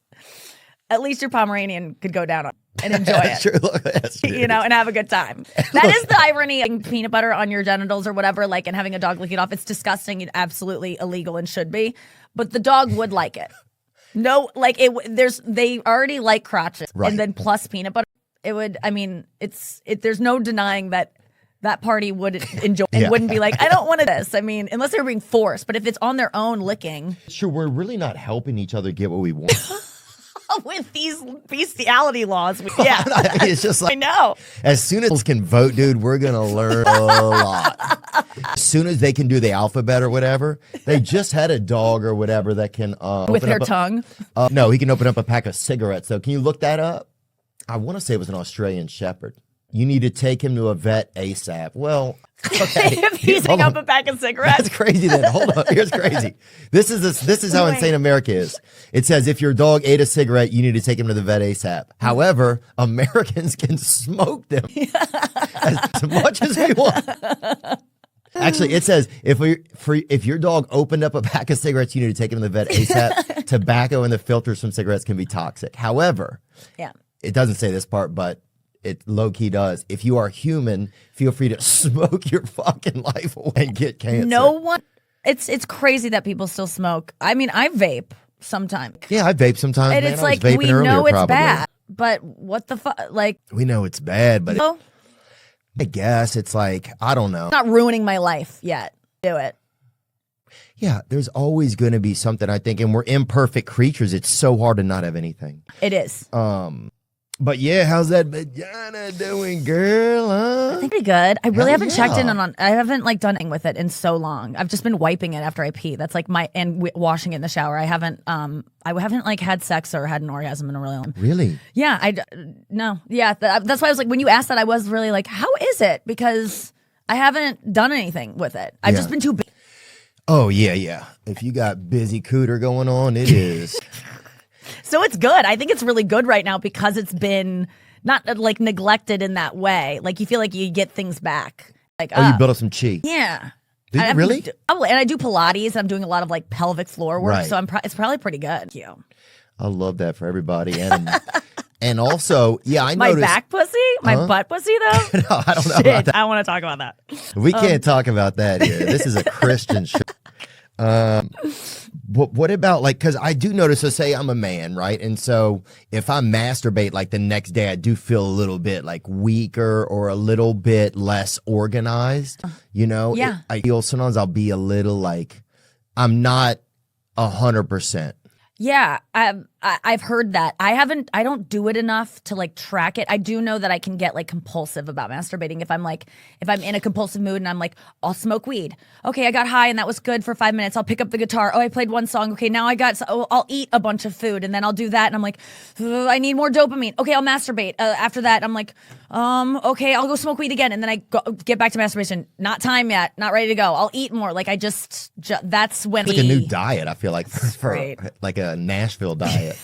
at least your Pomeranian could go down and enjoy it. True. Look, that's true. You know, and have a good time. That is the irony of peanut butter on your genitals or whatever, like, and having a dog lick it off. It's disgusting and absolutely illegal and should be. But the dog would like it. No, like they already like crotches, and then plus peanut butter. It would. I mean, there's no denying that party would enjoy and wouldn't be like, I don't want this. I mean, unless they're being forced. But if it's on their own licking, sure, we're really not helping each other get what we want. With these bestiality laws. Yeah. It's just like, I know. As soon as can vote, dude, we're going to learn a lot. As soon as they can do the alphabet or whatever, they just had a dog or whatever that can with their tongue. No, he can open up a pack of cigarettes. So can you look that up? I want to say it was an Australian Shepherd. You need to take him to a vet ASAP. Well, okay. If he's hung up a pack of cigarettes. That's crazy then. Hold on. Here's crazy. This is how insane America is. It says if your dog ate a cigarette, you need to take him to the vet ASAP. However, Americans can smoke them as much as we want. Actually, it says if your dog opened up a pack of cigarettes, you need to take him to the vet ASAP. Tobacco and the filters from cigarettes can be toxic. However, it doesn't say this part, but It low key does. If you are human, feel free to smoke your fucking life away and get cancer. No one. It's crazy that people still smoke. I mean, I vape sometimes. Yeah, I vape sometimes. And man. it's I was like, vaping we earlier, know it's probably. bad, but what the fuck? Like, We know it's bad, but oh, I guess it's like, I don't know. not ruining my life yet. Do it. Yeah, there's always going to be something, I think, and we're imperfect creatures. It's so hard to not have anything. It is. But yeah, how's that vagina doing, girl? Huh? I think pretty good. I really Hell haven't checked in yeah. on. I haven't like done anything with it in so long. I've just been wiping it after I pee. That's like washing it in the shower. I haven't like had sex or had an orgasm in a really long. Really? Yeah, no. Yeah, that's why I was like, when you asked that, I was really like, how is it? Because I haven't done anything with it. I've just been too busy. Oh, yeah. If you got busy cooter going on, it is. So it's good. I think it's really good right now because it's been not like neglected in that way. Like you feel like you get things back. Like Oh, you built up some chi. yeah. Did you really? And I do Pilates. I'm doing a lot of like pelvic floor work, Right. so it's probably pretty good. Thank you. I love that for everybody. And also, yeah, I My noticed. back pussy, my butt pussy though. No, I don't know Shit, about that. I want to talk about that. We can't talk about that here. This is a Christian show. What about like, because I do notice, so say I'm a man, right? And so if I masturbate like the next day, I do feel a little bit like weaker or a little bit less organized, you know? Yeah. I feel sometimes I'll be a little like, I'm not 100%. Yeah, I've heard that. I don't do it enough to like track it. I do know that I can get like compulsive about masturbating if I'm in a compulsive mood and I'm like, I'll smoke weed. Okay, I got high and that was good for 5 minutes. I'll pick up the guitar. Oh, I played one song. Okay, now I'll eat a bunch of food and then I'll do that and I'm like, I need more dopamine. Okay, I'll masturbate. After that, I'm like, okay, I'll go smoke weed again and then I get back to masturbation. Not time yet. Not ready to go. I'll eat more. Like I just that's when It's like a new diet, I feel like, for Right. like a Nashville diet.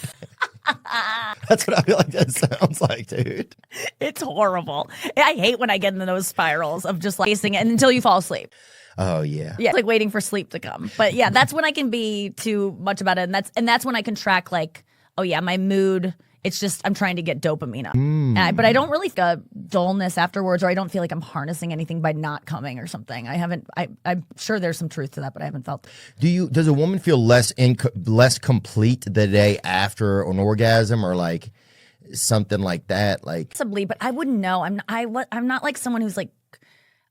That's what I feel like that sounds like, dude. It's horrible. I hate when I get into those spirals of just like chasing it until you fall asleep. Oh, yeah. Yeah, it's like waiting for sleep to come. But yeah, that's when I can be too much about it, and that's when I can track like, oh yeah, my mood. It's just I'm trying to get dopamine up, but I don't really feel a dullness afterwards, or I don't feel like I'm harnessing anything by not coming or something. I'm sure there's some truth to that, but I haven't felt. Does a woman feel less complete the day after an orgasm, or like something like that? Like Possibly, but I wouldn't know. I'm not like someone who's like.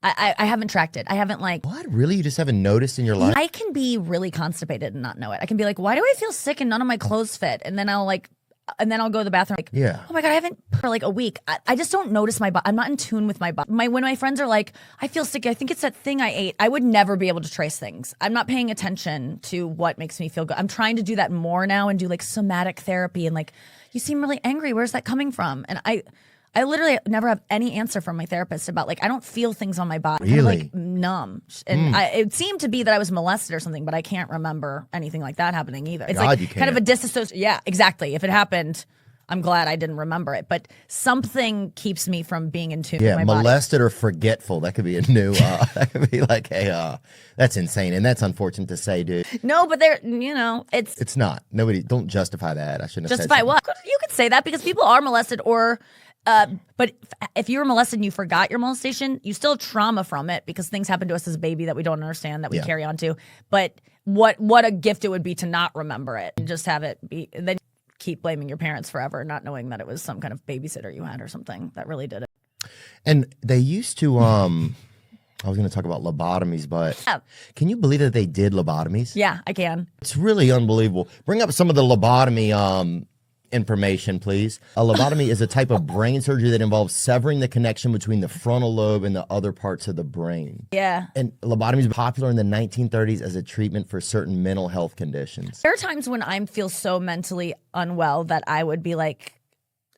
I haven't tracked it. I haven't like. what? Really? You just haven't noticed in your life? I can be really constipated and not know it. I can be like, why do I feel sick and none of my clothes fit? And then I'll go to the bathroom like, Yeah. oh my God, I haven't for like a week. I just don't notice my body. I'm not in tune with my body. When my friends are like, I feel sick, I think it's that thing I ate. I would never be able to trace things. I'm not paying attention to what makes me feel good. I'm trying to do that more now and do like somatic therapy and like, you seem really angry. Where's that coming from? And I literally never have any answer from my therapist about like I don't feel things on my body. I'm kind of Really? like numb. And it seemed to be that I was molested or something, but I can't remember anything like that happening either. It's God, like you kind of a can't. disassociation. Yeah, exactly. If it happened, I'm glad I didn't remember it. But something keeps me from being in tune Yeah, with my body. molested or forgetful. That could be a new. That could be like a. That's insane, and that's unfortunate to say, dude. No, but it's It's not. Nobody. Don't justify that. I shouldn't have justify said what? You could say that because people are molested or. But if you were molested and you forgot your molestation, you still have trauma from it because things happen to us as a baby that we don't understand that we Yeah. carry on to. But what a gift it would be to not remember it and just have it be, and then keep blaming your parents forever, not knowing that it was some kind of babysitter you had or something that really did it. And they used to. I was going to talk about lobotomies, but Yeah. can you believe that they did lobotomies? Yeah, I can. It's really unbelievable. Bring up some of the lobotomy information, please. A lobotomy is a type of brain surgery that involves severing the connection between the frontal lobe and the other parts of the brain. Yeah. And lobotomies were popular in the 1930s as a treatment for certain mental health conditions. There are times when I feel so mentally unwell that I would be like,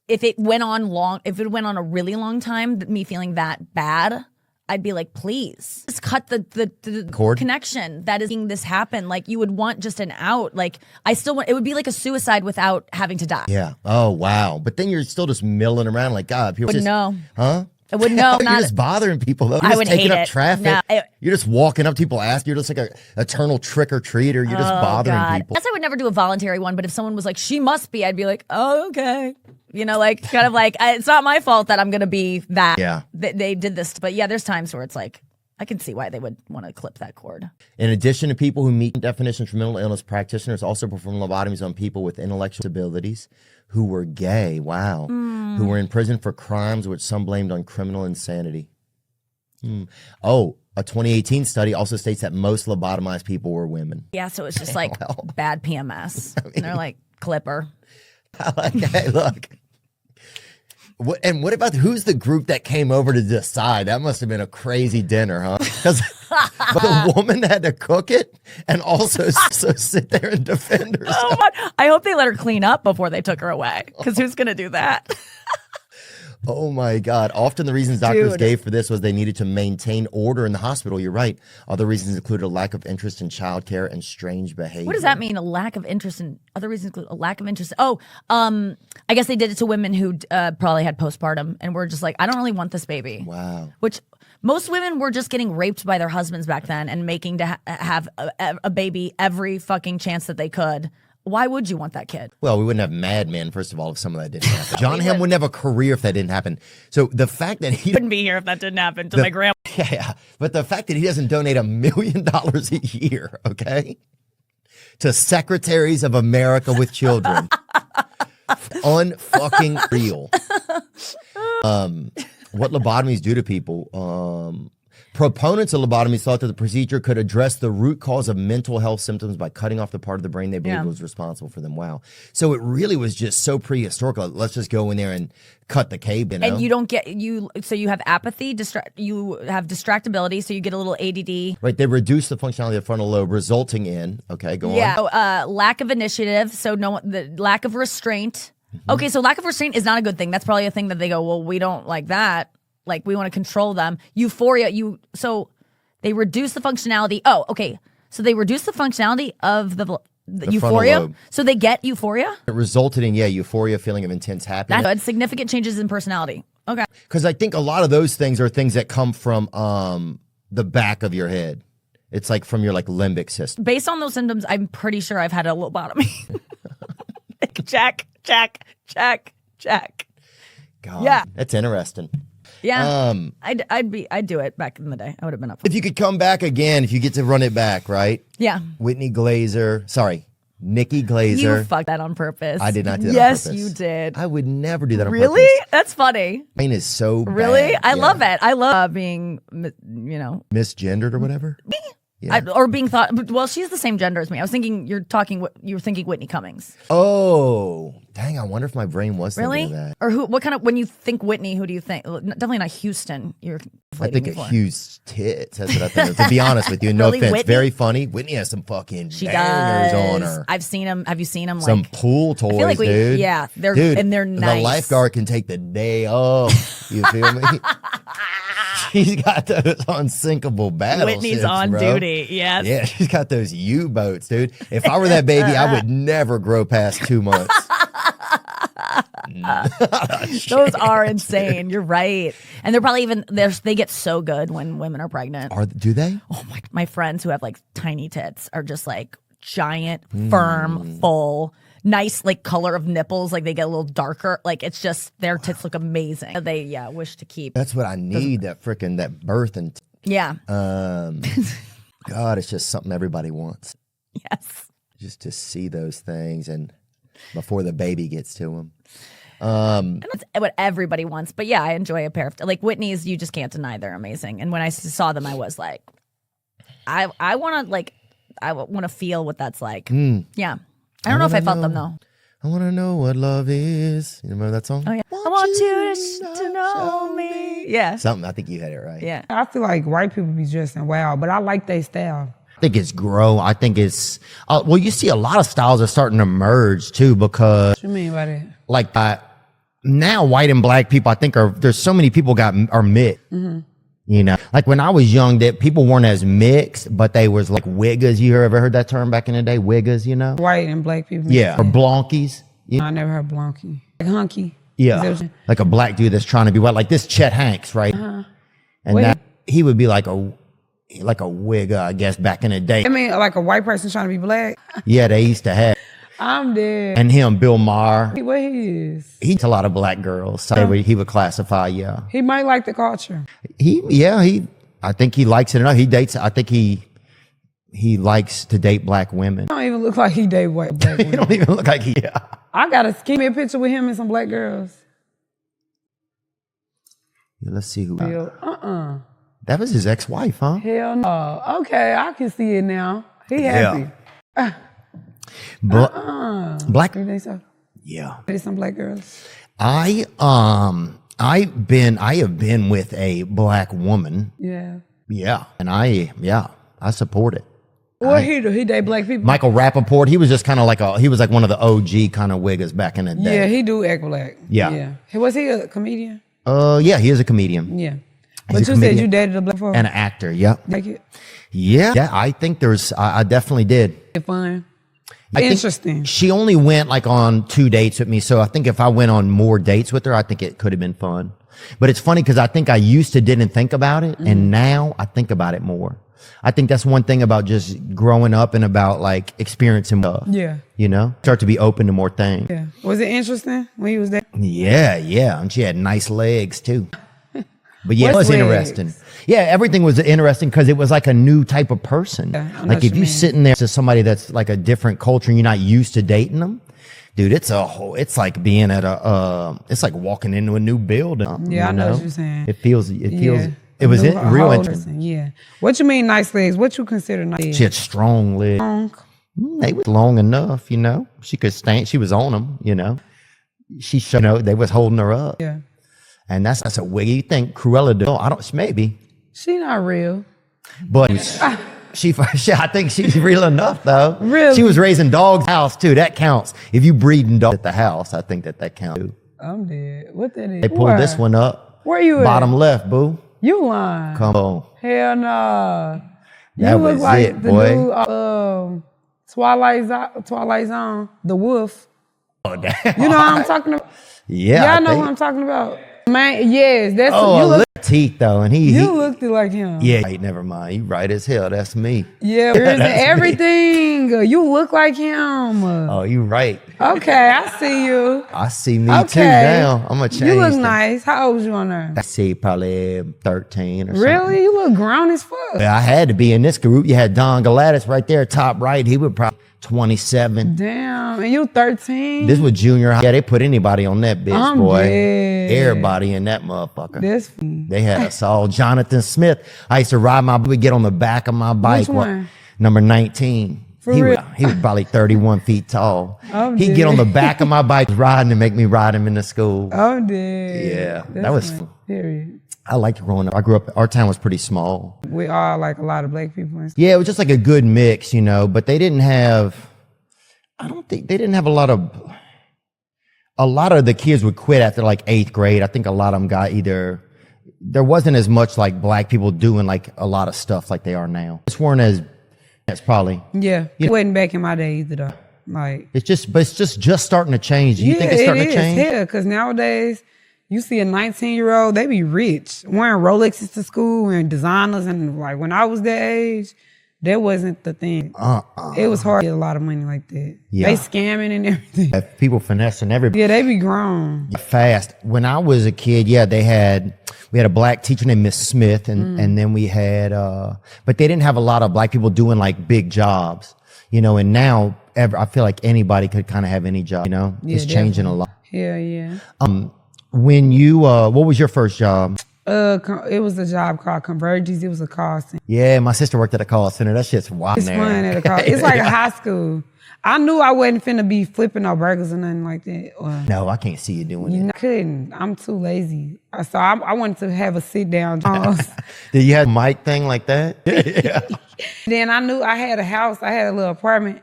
if it went on a really long time, me feeling that bad, I'd be like, please, just cut the Cord? connection that is making this happen. Like you would want just an out. Like I still want, it would be like a suicide without having to die. Yeah. Oh, wow. But then you're still just milling around like, God, people Wouldn't just, know. huh? I wouldn't know. You're Not just bothering people, though. You're I just would taking hate up it. traffic. No, You're just walking up to people, asking. You're just like a eternal trick or treater. You're just bothering God. people. I guess I would never do a voluntary one, but if someone was like, she must be, I'd be like, oh, okay. You know, like kind of like it's not my fault that I'm going to be that. Yeah. They did this, but yeah, there's times where it's like I can see why they would want to clip that cord. In addition to people who meet definitions for mental illness, practitioners also perform lobotomies on people with intellectual disabilities who were gay. Wow. Who were in prison for crimes which some blamed on criminal insanity. Oh, a 2018 study also states that most lobotomized people were women. Yeah, so it's just like bad PMS. And they're like, clipper. Okay, look. What about who's the group that came over to decide? That must have been a crazy dinner, huh? Because the woman had to cook it and also sit there and defend herself. Oh my, I hope they let her clean up before they took her away. Because who's going to do that? Oh my God. Often the reasons doctors gave for this was they needed to maintain order in the hospital. You're right. Other reasons included a lack of interest in childcare and strange behavior. What does that mean? A lack of interest in other reasons include a lack of interest. Oh, I guess they did it to women who probably had postpartum and were just like, I don't really want this baby. Wow. Which most women were just getting raped by their husbands back then and making to have a baby every fucking chance that they could. Why would you want that kid? Well, we wouldn't have Mad Men, first of all, if some of that didn't happen. John Hamm wouldn't have a career if that didn't happen. So the fact that he Wouldn't be here if that didn't happen to my grandma. Yeah, but the fact that he doesn't donate $1 million a year, okay, to secretaries of America with children, unfucking real. What lobotomies do to people? Proponents of lobotomies thought that the procedure could address the root cause of mental health symptoms by cutting off the part of the brain they believed was responsible for them. Wow. So it really was just so prehistoric. Let's just go in there and cut the cable. You know? And you don't get so you have apathy, you have distractibility, so you get a little ADD. Right. They reduce the functionality of the frontal lobe, resulting in go on. Yeah. Lack of initiative. So the lack of restraint. Okay, so lack of restraint is not a good thing. That's probably a thing that they go, well, we don't like that. Like, we want to control them. Euphoria, so they reduce the functionality. Oh, okay. So they reduce the functionality of the euphoria. So they get euphoria? It resulted in, euphoria, feeling of intense happiness. That's good. Significant changes in personality. Okay. Because I think a lot of those things are things that come from the back of your head. It's like from your limbic system. Based on those symptoms, I'm pretty sure I've had a lobotomy. Check. God, yeah. That's interesting. Yeah, I'd do it back in the day. I would have been up for it. If you could come back again, if you get to run it back, right? Yeah. Nikki Glazer. You fucked that on purpose. I did not do that on Yes, purpose. you did. I would never do that on purpose. Really? That's funny. Mine is so Really? bad. I love it. I love being, misgendered or whatever. Yeah. or being thought. Well, she's the same gender as me. I was thinking you were thinking Whitney Cummings. Oh, dang! I wonder if my brain was Really? thinking of that. Or what kind of when you think Whitney? Who do you think? Definitely not Houston. I think of Hughes tits. That's what I think of. To be honest with you, no Really, offense, Whitney? very funny. Whitney has some fucking She bangers does. on her. I've seen him. Have you seen him? Some pool toys, I feel like dude. Yeah, they're Dude, nice. The lifeguard can take the day off. You feel me? She's got those unsinkable battleships, Whitney's on bro. duty. Yes. Yeah, she's got those U-boats, dude. If I were that baby, I would never grow past 2 months. Those are insane. You're right. And they're probably they get so good when women are pregnant. Do they? Oh my friends who have tiny tits are just giant, firm, full, nice color of nipples. They get a little darker. It's just their tits look amazing. They wish to keep. That's what I need. That birth and. Yeah. God, it's just something everybody wants. Yes. Just to see those things and before the baby gets to them. And that's what everybody wants. But yeah, I enjoy a pair of Whitney's. You just can't deny they're amazing. And when I saw them, I was like, I want to feel what that's like. Yeah. I don't know if I felt them though. I want to know what love is. You remember that song? Oh yeah. I want you to know me. Yeah. Something. I think you had it right. Yeah. I feel like white people be dressing wild, but I like their style. I think it's grow. I think it's you see a lot of styles are starting to merge too because What you mean by that? Now white and black people I think there's so many people are mixed. Mm-hmm. You know, when I was young, that people weren't as mixed, but they was wiggas. You ever heard that term back in the day? Wiggas, you know? White and black people. Yeah, or blonkies. I never heard blonky. Hunky. Yeah, like a black dude that's trying to be white, like this Chet Hanks, right? Uh-huh. And he would be like a wigger, I guess, back in the day. I mean, like a white person trying to be black. Yeah, they used to have. I'm dead. And him, Bill Maher. What he is? He dates a lot of black girls. So he would classify, yeah. He might like the culture. I think he likes it enough. He dates, I think he likes to date black women. Don't even look like he date white black He women. don't even look like he, yeah. I got a give me a picture with him and some black girls. Yeah, let's see who. Bill, That was his ex-wife, huh? Hell no. Okay, I can see it now. He happy. Black. You think so? Yeah. There's some black girls. I have been with a black woman. Yeah. Yeah. And I support it. What he do? He date black people? Michael Rappaport, he was just kind of like he was like one of the OG kind of wiggers back in the day. Yeah, he do act black. Yeah. Was he a comedian? Yeah, he is a comedian. Yeah. He's But a you comedian said you dated a black before? and an actor. Yep. Like it? Yeah, I think I definitely did. Fun. I think Interesting. she only went like on 2 dates with me, so I think if I went on more dates with her, I think it could have been fun. But it's funny because I think I used to didn't think about it, and now I think about it more. I think that's one thing about just growing up and about like experiencing stuff. Yeah. You know, start to be open to more things. Yeah. Was it interesting when he was there? Yeah, and she had nice legs too. But yeah, it What's was legs? interesting. Yeah, everything was interesting because it was like a new type of person. Yeah, I know like what if you you mean. sitting there to somebody that's like a different culture and you're not used to dating them, dude, it's like being at it's like walking into a new building. Yeah, I know what you're saying. It feels, Yeah. it was A real whole interesting. person, yeah. What you mean nice legs? What you consider nice? She had strong legs. Long. They was long enough, you know. She could stand. She was on them, you know. She, they was holding her up. Yeah. And that's a wig. You think Cruella do? I don't. Maybe, She not real. but she. I think she's real enough though. Really? She was raising dogs house too. That counts. If you breeding dogs at the house, I think that counts too. I'm dead. What that is? They pulled this one up. Where you Bottom at? left, boo. You lying. Come on. Hell no. That You look was like it, the boy. dude, Twilight Zone, the wolf. Oh, damn. You know what I'm talking about? Yeah. Y'all I know think- who I'm talking about. Man, yes, that's Oh, you look. look teeth though, and he. You looked like him. Yeah. Right, never mind. You right as hell. That's me. Yeah, where's That's me. everything? You look like him. Oh, you right. Okay, I see you. I see me Okay. too now. I'm gonna change. You look that. nice. How old was you on there? I see probably 13 or something. Really? You look grown as fuck. Yeah, I had to be in this group. You had Don Gladys right there, top right. He was probably 27. Damn, and you 13? This was junior high. Yeah, they put anybody on that bitch, I'm boy. dead. Everybody in that motherfucker. That's They had us all. Jonathan Smith. I used to ride my, we get on the back of my bike. Which one? Number 19. For he real? Was probably 31 feet tall. I'm He'd dead. get on the back of my bike riding and make me ride him into school. I'm dead. Yeah, that That's was fun. fun. Period. I liked growing up. I grew up, our town was pretty small. We are like a lot of black people. And stuff. Yeah, it was just like a good mix, you know, but they didn't have, I don't think, they didn't have a lot of the kids would quit after like 8th grade. I think a lot of them got either, there wasn't as much like black people doing like a lot of stuff like they are now. It's weren't as, it's probably, Yeah, it wasn't back in my day either though. Like, it's just starting to change. Do you think it's starting to change? Yeah, because nowadays you see a 19-year-old, they be rich, wearing Rolexes to school and designers, and like when I was that age, that wasn't the thing. It was hard to get a lot of money like that. Yeah. They scamming and everything. People finessing everybody. Yeah, they be grown. Fast. When I was a kid, yeah, we had a black teacher named Miss Smith, and then we had, but they didn't have a lot of black people doing like big jobs, you know. And now, I feel like anybody could kind of have any job, you know. Yeah, it's changing a lot. Hell yeah. When you, what was your first job? It was a job called Converges. It was a call center. Yeah, my sister worked at a call center. That shit's wild. It's there. fun at a call. It's like a high school. I knew I wasn't finna be flipping no burgers or nothing like that. Or, No, I can't see you doing I couldn't. I'm too lazy. So I wanted to have a sit down job. it. Did you have a mic thing like that? Yeah. Then I knew I had a house. I had a little apartment,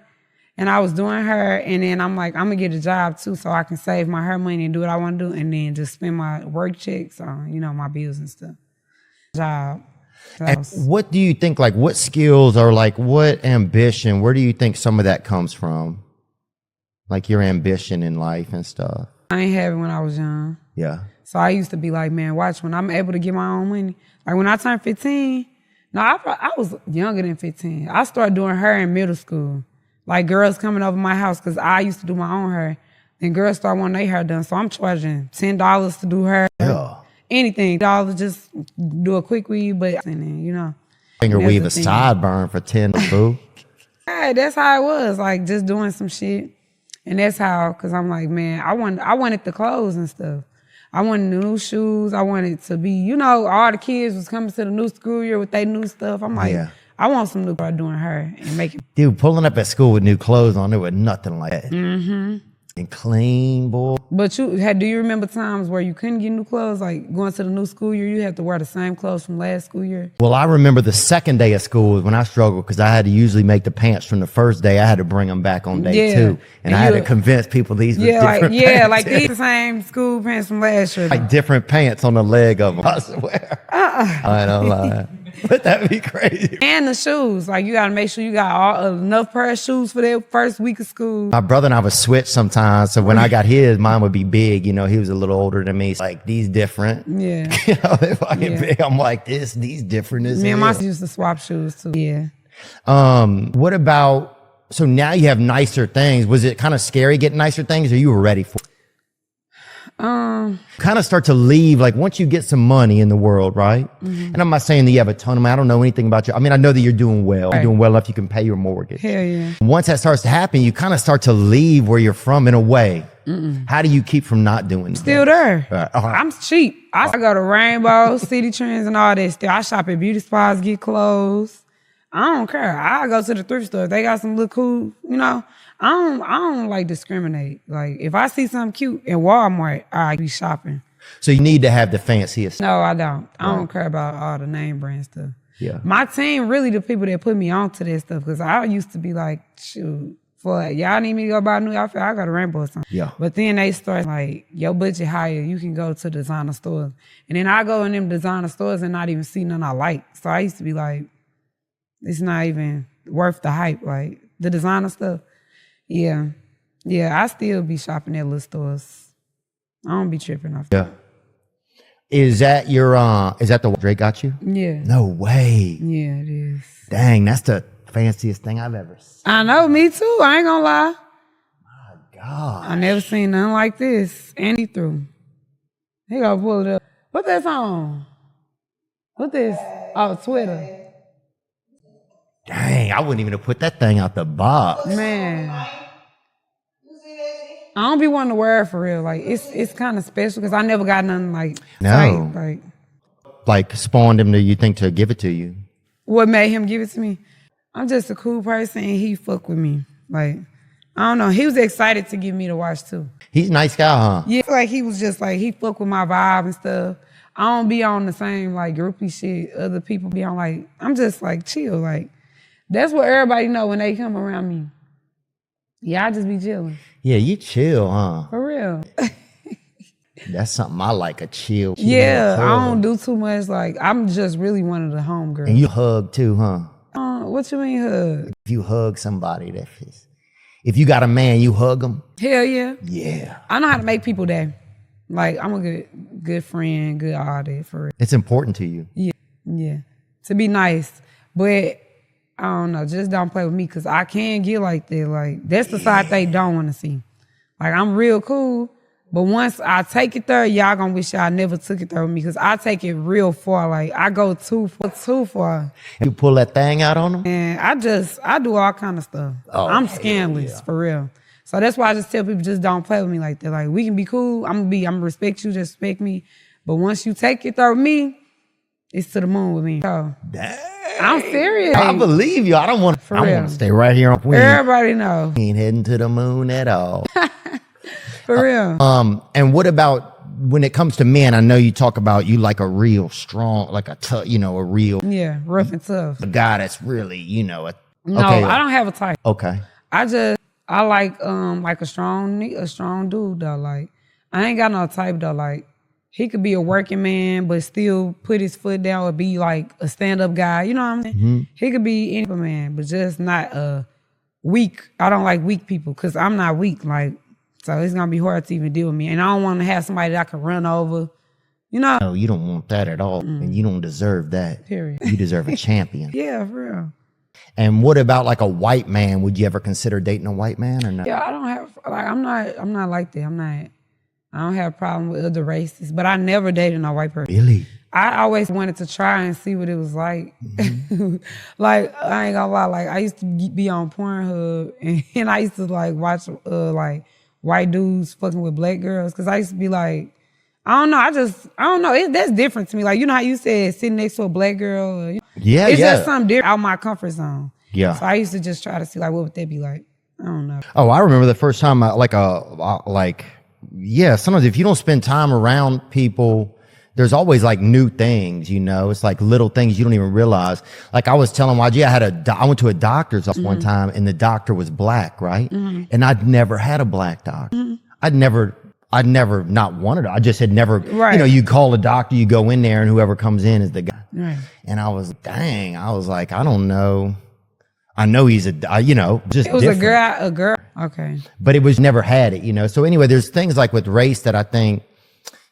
and I was doing her. And then I'm like, I'm gonna get a job too, so I can save my hair money and do what I want to do, and then just spend my work checks on, you know, my bills and stuff. Job. And what do you think, like, what skills or like what ambition, where do you think some of that comes from? Like your ambition in life and stuff. I ain't have it when I was young. Yeah. So I used to be like, man, watch when I'm able to get my own money. Like when I turned 15, no, I was younger than 15. I started doing hair in middle school. Like girls coming over my house, cause I used to do my own hair. And girls start wanting their hair done. So I'm charging $10 to do hair. Yeah. Anything. $1 just do a quick weave, but you know. Finger That's weave the a thing. sideburn for 10 boo. Hey, that's how it was. Like just doing some shit. And that's how, cause I'm like, man, I wanted the clothes and stuff. I wanted the new shoes. I wanted to be, you know, all the kids was coming to the new school year with their new stuff. I'm like, Yeah. I want some new girl doing her and making. Dude, pulling up at school with new clothes on, there was nothing like that. Mm-hmm. And clean, boy. But do you remember times where you couldn't get new clothes? Like going to the new school year, you had to wear the same clothes from last school year? Well, I remember the second day of school when I struggled because I had to usually make the pants from the first day. I had to bring them back on day Yeah. 2. And I had you- to convince people these were Yeah, different like pants. like these the same school pants from last year. Like different pants on the leg of them, I swear. I don't lie. But that'd be crazy. And the shoes, like you gotta make sure you got enough pair of shoes for that first week of school. My brother and I would switch sometimes. So when I got his, mine would be big. You know, he was a little older than me. So like, these different. Yeah. You know, they're fucking Yeah. big. I'm like, these different as Me and hell. my sister used to swap shoes too. Yeah. What about, so now you have nicer things. Was it kind of scary getting nicer things or you were ready for it? Kind of start to leave, like once you get some money in the world, right? And I'm not saying that you have a ton of money. I don't know anything about you. I mean, I know that you're doing well. You're doing well enough you can pay your mortgage. Hell yeah. Once that starts to happen, you kind of start to leave where you're from in a way. How do you keep from not doing that? Still there. Uh-huh. I'm cheap. I go to Rainbow, City Trends, and all that stuff. I shop at beauty spots, get clothes. I don't care. I go to the thrift store. If they got some look cool, you know. I don't like discriminate. Like if I see something cute in Walmart, I be shopping. So you need to have the fanciest. No, I don't. I don't care about all the name brand stuff. Yeah. My team really the people that put me onto that stuff because I used to be like, shoot, for y'all need me to go buy a new outfit, I got a Rainbow or something. Yeah. But then they start like, your budget higher, you can go to designer stores. And then I go in them designer stores and not even see none I like. So I used to be like, it's not even worth the hype. Like the designer stuff. Yeah. Yeah, I still be shopping at little stores. I don't be tripping off that. Yeah. Is that the Drake got you? Yeah. No way. Yeah, it is. Dang, that's the fanciest thing I've ever seen. I know, me too. I ain't gonna lie. God. I never seen nothing like this. And he through. He gonna pull it up. What that on? What this? Oh, Twitter. Dang, I wouldn't even have put that thing out the box. Man. I don't be wanting to wear it for real. Like it's kind of special because I never got nothing like No. tight. Like Like spawned him to give it to you. what made him give it to me? I'm just a cool person and he fuck with me. Like I don't know. He was excited to give me the watch too. He's a nice guy, huh? Yeah, like he was just like he fuck with my vibe and stuff. I don't be on the same like groupie shit. Other people be on like I'm just like chill. Like that's what everybody know when they come around me. Yeah, I just be chilling Yeah, you chill, huh? for real. That's something I like, a chill. Yeah, hug. I don't do too much. Like I'm just really one of the home girls. And you hug too, huh? What you mean hug? If you hug somebody, if you got a man, you hug him. Hell yeah. Yeah. I know how to make people day. Like I'm a good friend, good all that for real. It's important to you. Yeah. To be nice. But I don't know, just don't play with me because I can get like that. Like that's the side they don't want to see. Like I'm real cool, but once I take it there, y'all gonna wish y'all never took it there with me because I take it real far. Like I go too far. You pull that thing out on them? And I do all kind of stuff. Oh, I'm scandalous for real. So that's why I just tell people just don't play with me like that. Like we can be cool. I'm gonna respect you, just respect me. But once you take it there with me, it's to the moon with me. So Dang. I'm serious. I believe you. I don't want real. to stay right here on Queen. Everybody know. Ain't heading to the moon at all. For real. And what about when it comes to men? I know you talk about you like a real strong, like a real Yeah, rough and tough. guy that's really, No, okay. I don't have a type. Okay. I like a strong dude though. Like I ain't got no type though. Like he could be a working man but still put his foot down or be like a stand-up guy. You know what I'm saying? Mm-hmm. He could be any man, but just not weak. I don't like weak people because I'm not weak. Like so it's gonna be hard to even deal with me. And I don't want to have somebody that I can run over. You know? No, you don't want that at all. And you don't deserve that. Period. You deserve a champion. Yeah, for real. And what about like a white man? Would you ever consider dating a white man or not? Yeah, I don't have like I'm not like that. I don't have a problem with other races, but I never dated a white person. Really? I always wanted to try and see what it was like. Like, I ain't gonna lie, like I used to be on Pornhub and I used to like watch like white dudes fucking with black girls. Cause I used to be like, I don't know. That's different to me. Like, you know how you said sitting next to a black girl? Yeah, it's just something different out my comfort zone. Yeah. So I used to just try to see like, what would that be like? I don't know. Oh, I remember the first time sometimes if you don't spend time around people, there's always like new things, you know, it's like little things you don't even realize. Like I was telling YG, I went to a doctor's office one time and the doctor was black, right? And I'd never had a black doctor. I'd never not wanted it. I just had never, you know, you call a doctor, you go in there and whoever comes in is the guy. Right. And I was like, I don't know. I know he's just It was different. a girl. Okay. But it was never had it, you know? So anyway, there's things like with race that I think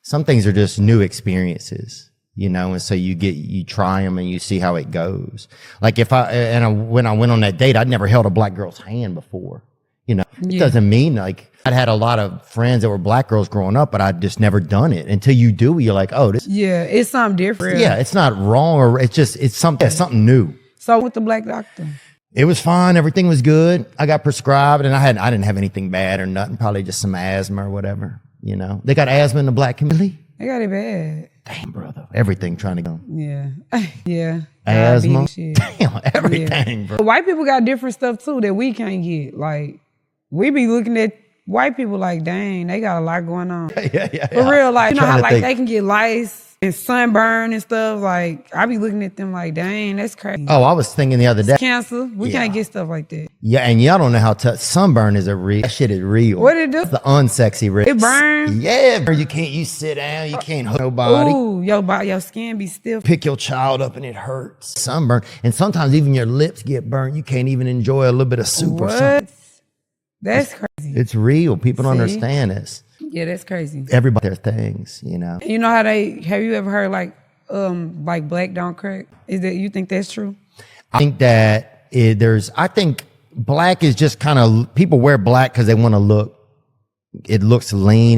some things are just new experiences, you know? And so you try them and you see how it goes. Like when I went on that date, I'd never held a black girl's hand before, you know? It doesn't mean like I'd had a lot of friends that were black girls growing up, but I'd just never done it. Until you do, you're like, oh, this. Yeah, it's something different. Yeah, it's not wrong or it's something new. So with the black doctor? It was fine. Everything was good. I got prescribed and I didn't have anything bad or nothing. Probably just some asthma or whatever, you know. They got asthma in the black community. They got it bad. Damn, brother. Everything trying to go. Yeah. Yeah. Asthma. Shit. Damn, everything, bro. White people got different stuff too that we can't get. Like, we be looking at white people like, dang, they got a lot going on. Yeah. For real, like, you know Trying how to like think. they can get lice and sunburn and stuff. Like, I be looking at them like, dang, that's crazy. Oh, I was thinking the other day. Cancer, we can't get stuff like that. Yeah, and y'all don't know how tough sunburn is that shit is real. What it do? It's the unsexy risk. It burns? Yeah, you sit down, you can't hug nobody. Ooh, your skin be stiff. Pick your child up and it hurts. Sunburn. And sometimes even your lips get burned. You can't even enjoy a little bit of soup or something. What? That's crazy. It's real. People don't See? understand this. Yeah, that's crazy. Everybody, their things, you know. You know how have you ever heard like black don't crack? You think that's true? I think that I think black is just kind of, people wear black because they want to it looks lean.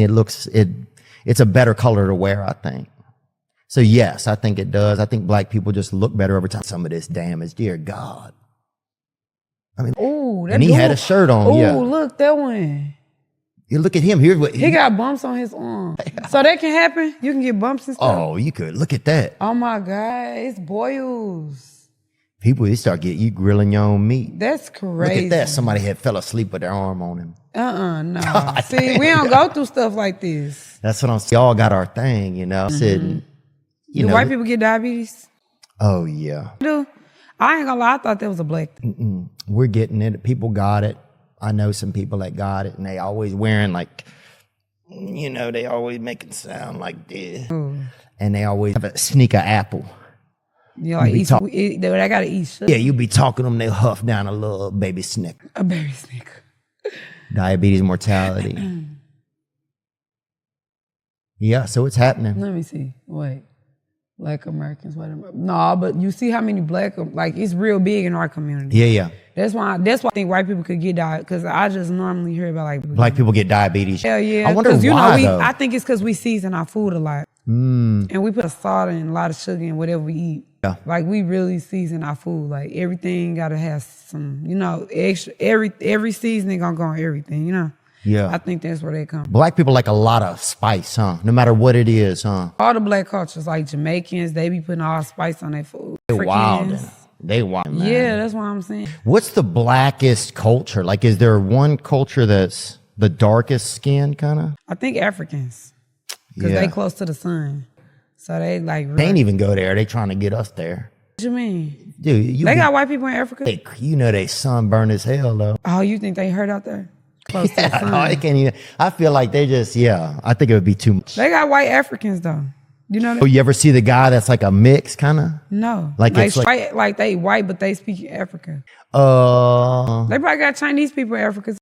It's a better color to wear, I think. So yes, I think it does. I think black people just look better over time. Some of this damage, dear God. I mean, Ooh, and he had a shirt on. Ooh, Yeah, look, that one. you look at him. Here's what He got bumps on his arm. So that can happen? You can get bumps and stuff? Oh, you could look at that. Oh my God, it's boils. People, they start you grilling your own meat. That's crazy. Look at that. Somebody fell asleep with their arm on him. No. See, we don't go through stuff like this. That's what I'm saying. Y'all got our thing, you know. Sitting, you Do know. white people get diabetes? Oh yeah. Do? I ain't gonna lie, I thought that was a black thing. We're getting it. People got it. I know some people that got it, and they always wearing like, you know, they always making sound like this, and they always have a sneaker apple. You like I gotta eat sugar. Yeah, you be talking to them, they huff down a little baby snicker. A berry snicker. Diabetes mortality. Yeah, so it's happening. Let me see. Wait. Black Americans, no, but you see how many it's real big in our community. Yeah. That's why I think white people could get diabetes, because I just normally hear about like Black people get diabetes. Hell yeah. I wonder why, though. I think it's because we season our food a lot. And we put salt and a lot of sugar in whatever we eat. Yeah. Like, we really season our food. Like, everything gotta have some, you know, extra, every seasoning gonna go on everything, you know? Yeah. I think that's where they come from. Black people like a lot of spice, huh? No matter what it is, huh? All the black cultures, like Jamaicans, they be putting all spice on their food. They wild. Africans. They wild, man. Yeah, that's what I'm saying. What's the blackest culture? Like, is there one culture that's the darkest skin, kind of? I think Africans, because they close to the sun. So they like... They ain't even go there. They trying to get us there. What you mean? Dude, They got white people in Africa? you know they sunburn as hell, though. Oh, you think they hurt out there? Close to the sun. No, they can't even. I feel like they just, I think it would be too much. They got white Africans, though. You know that? Oh, you ever see the guy that's like a mix, kind of? No. Like it's white, like they white, but they speak African. They They probably got Chinese people in Africa.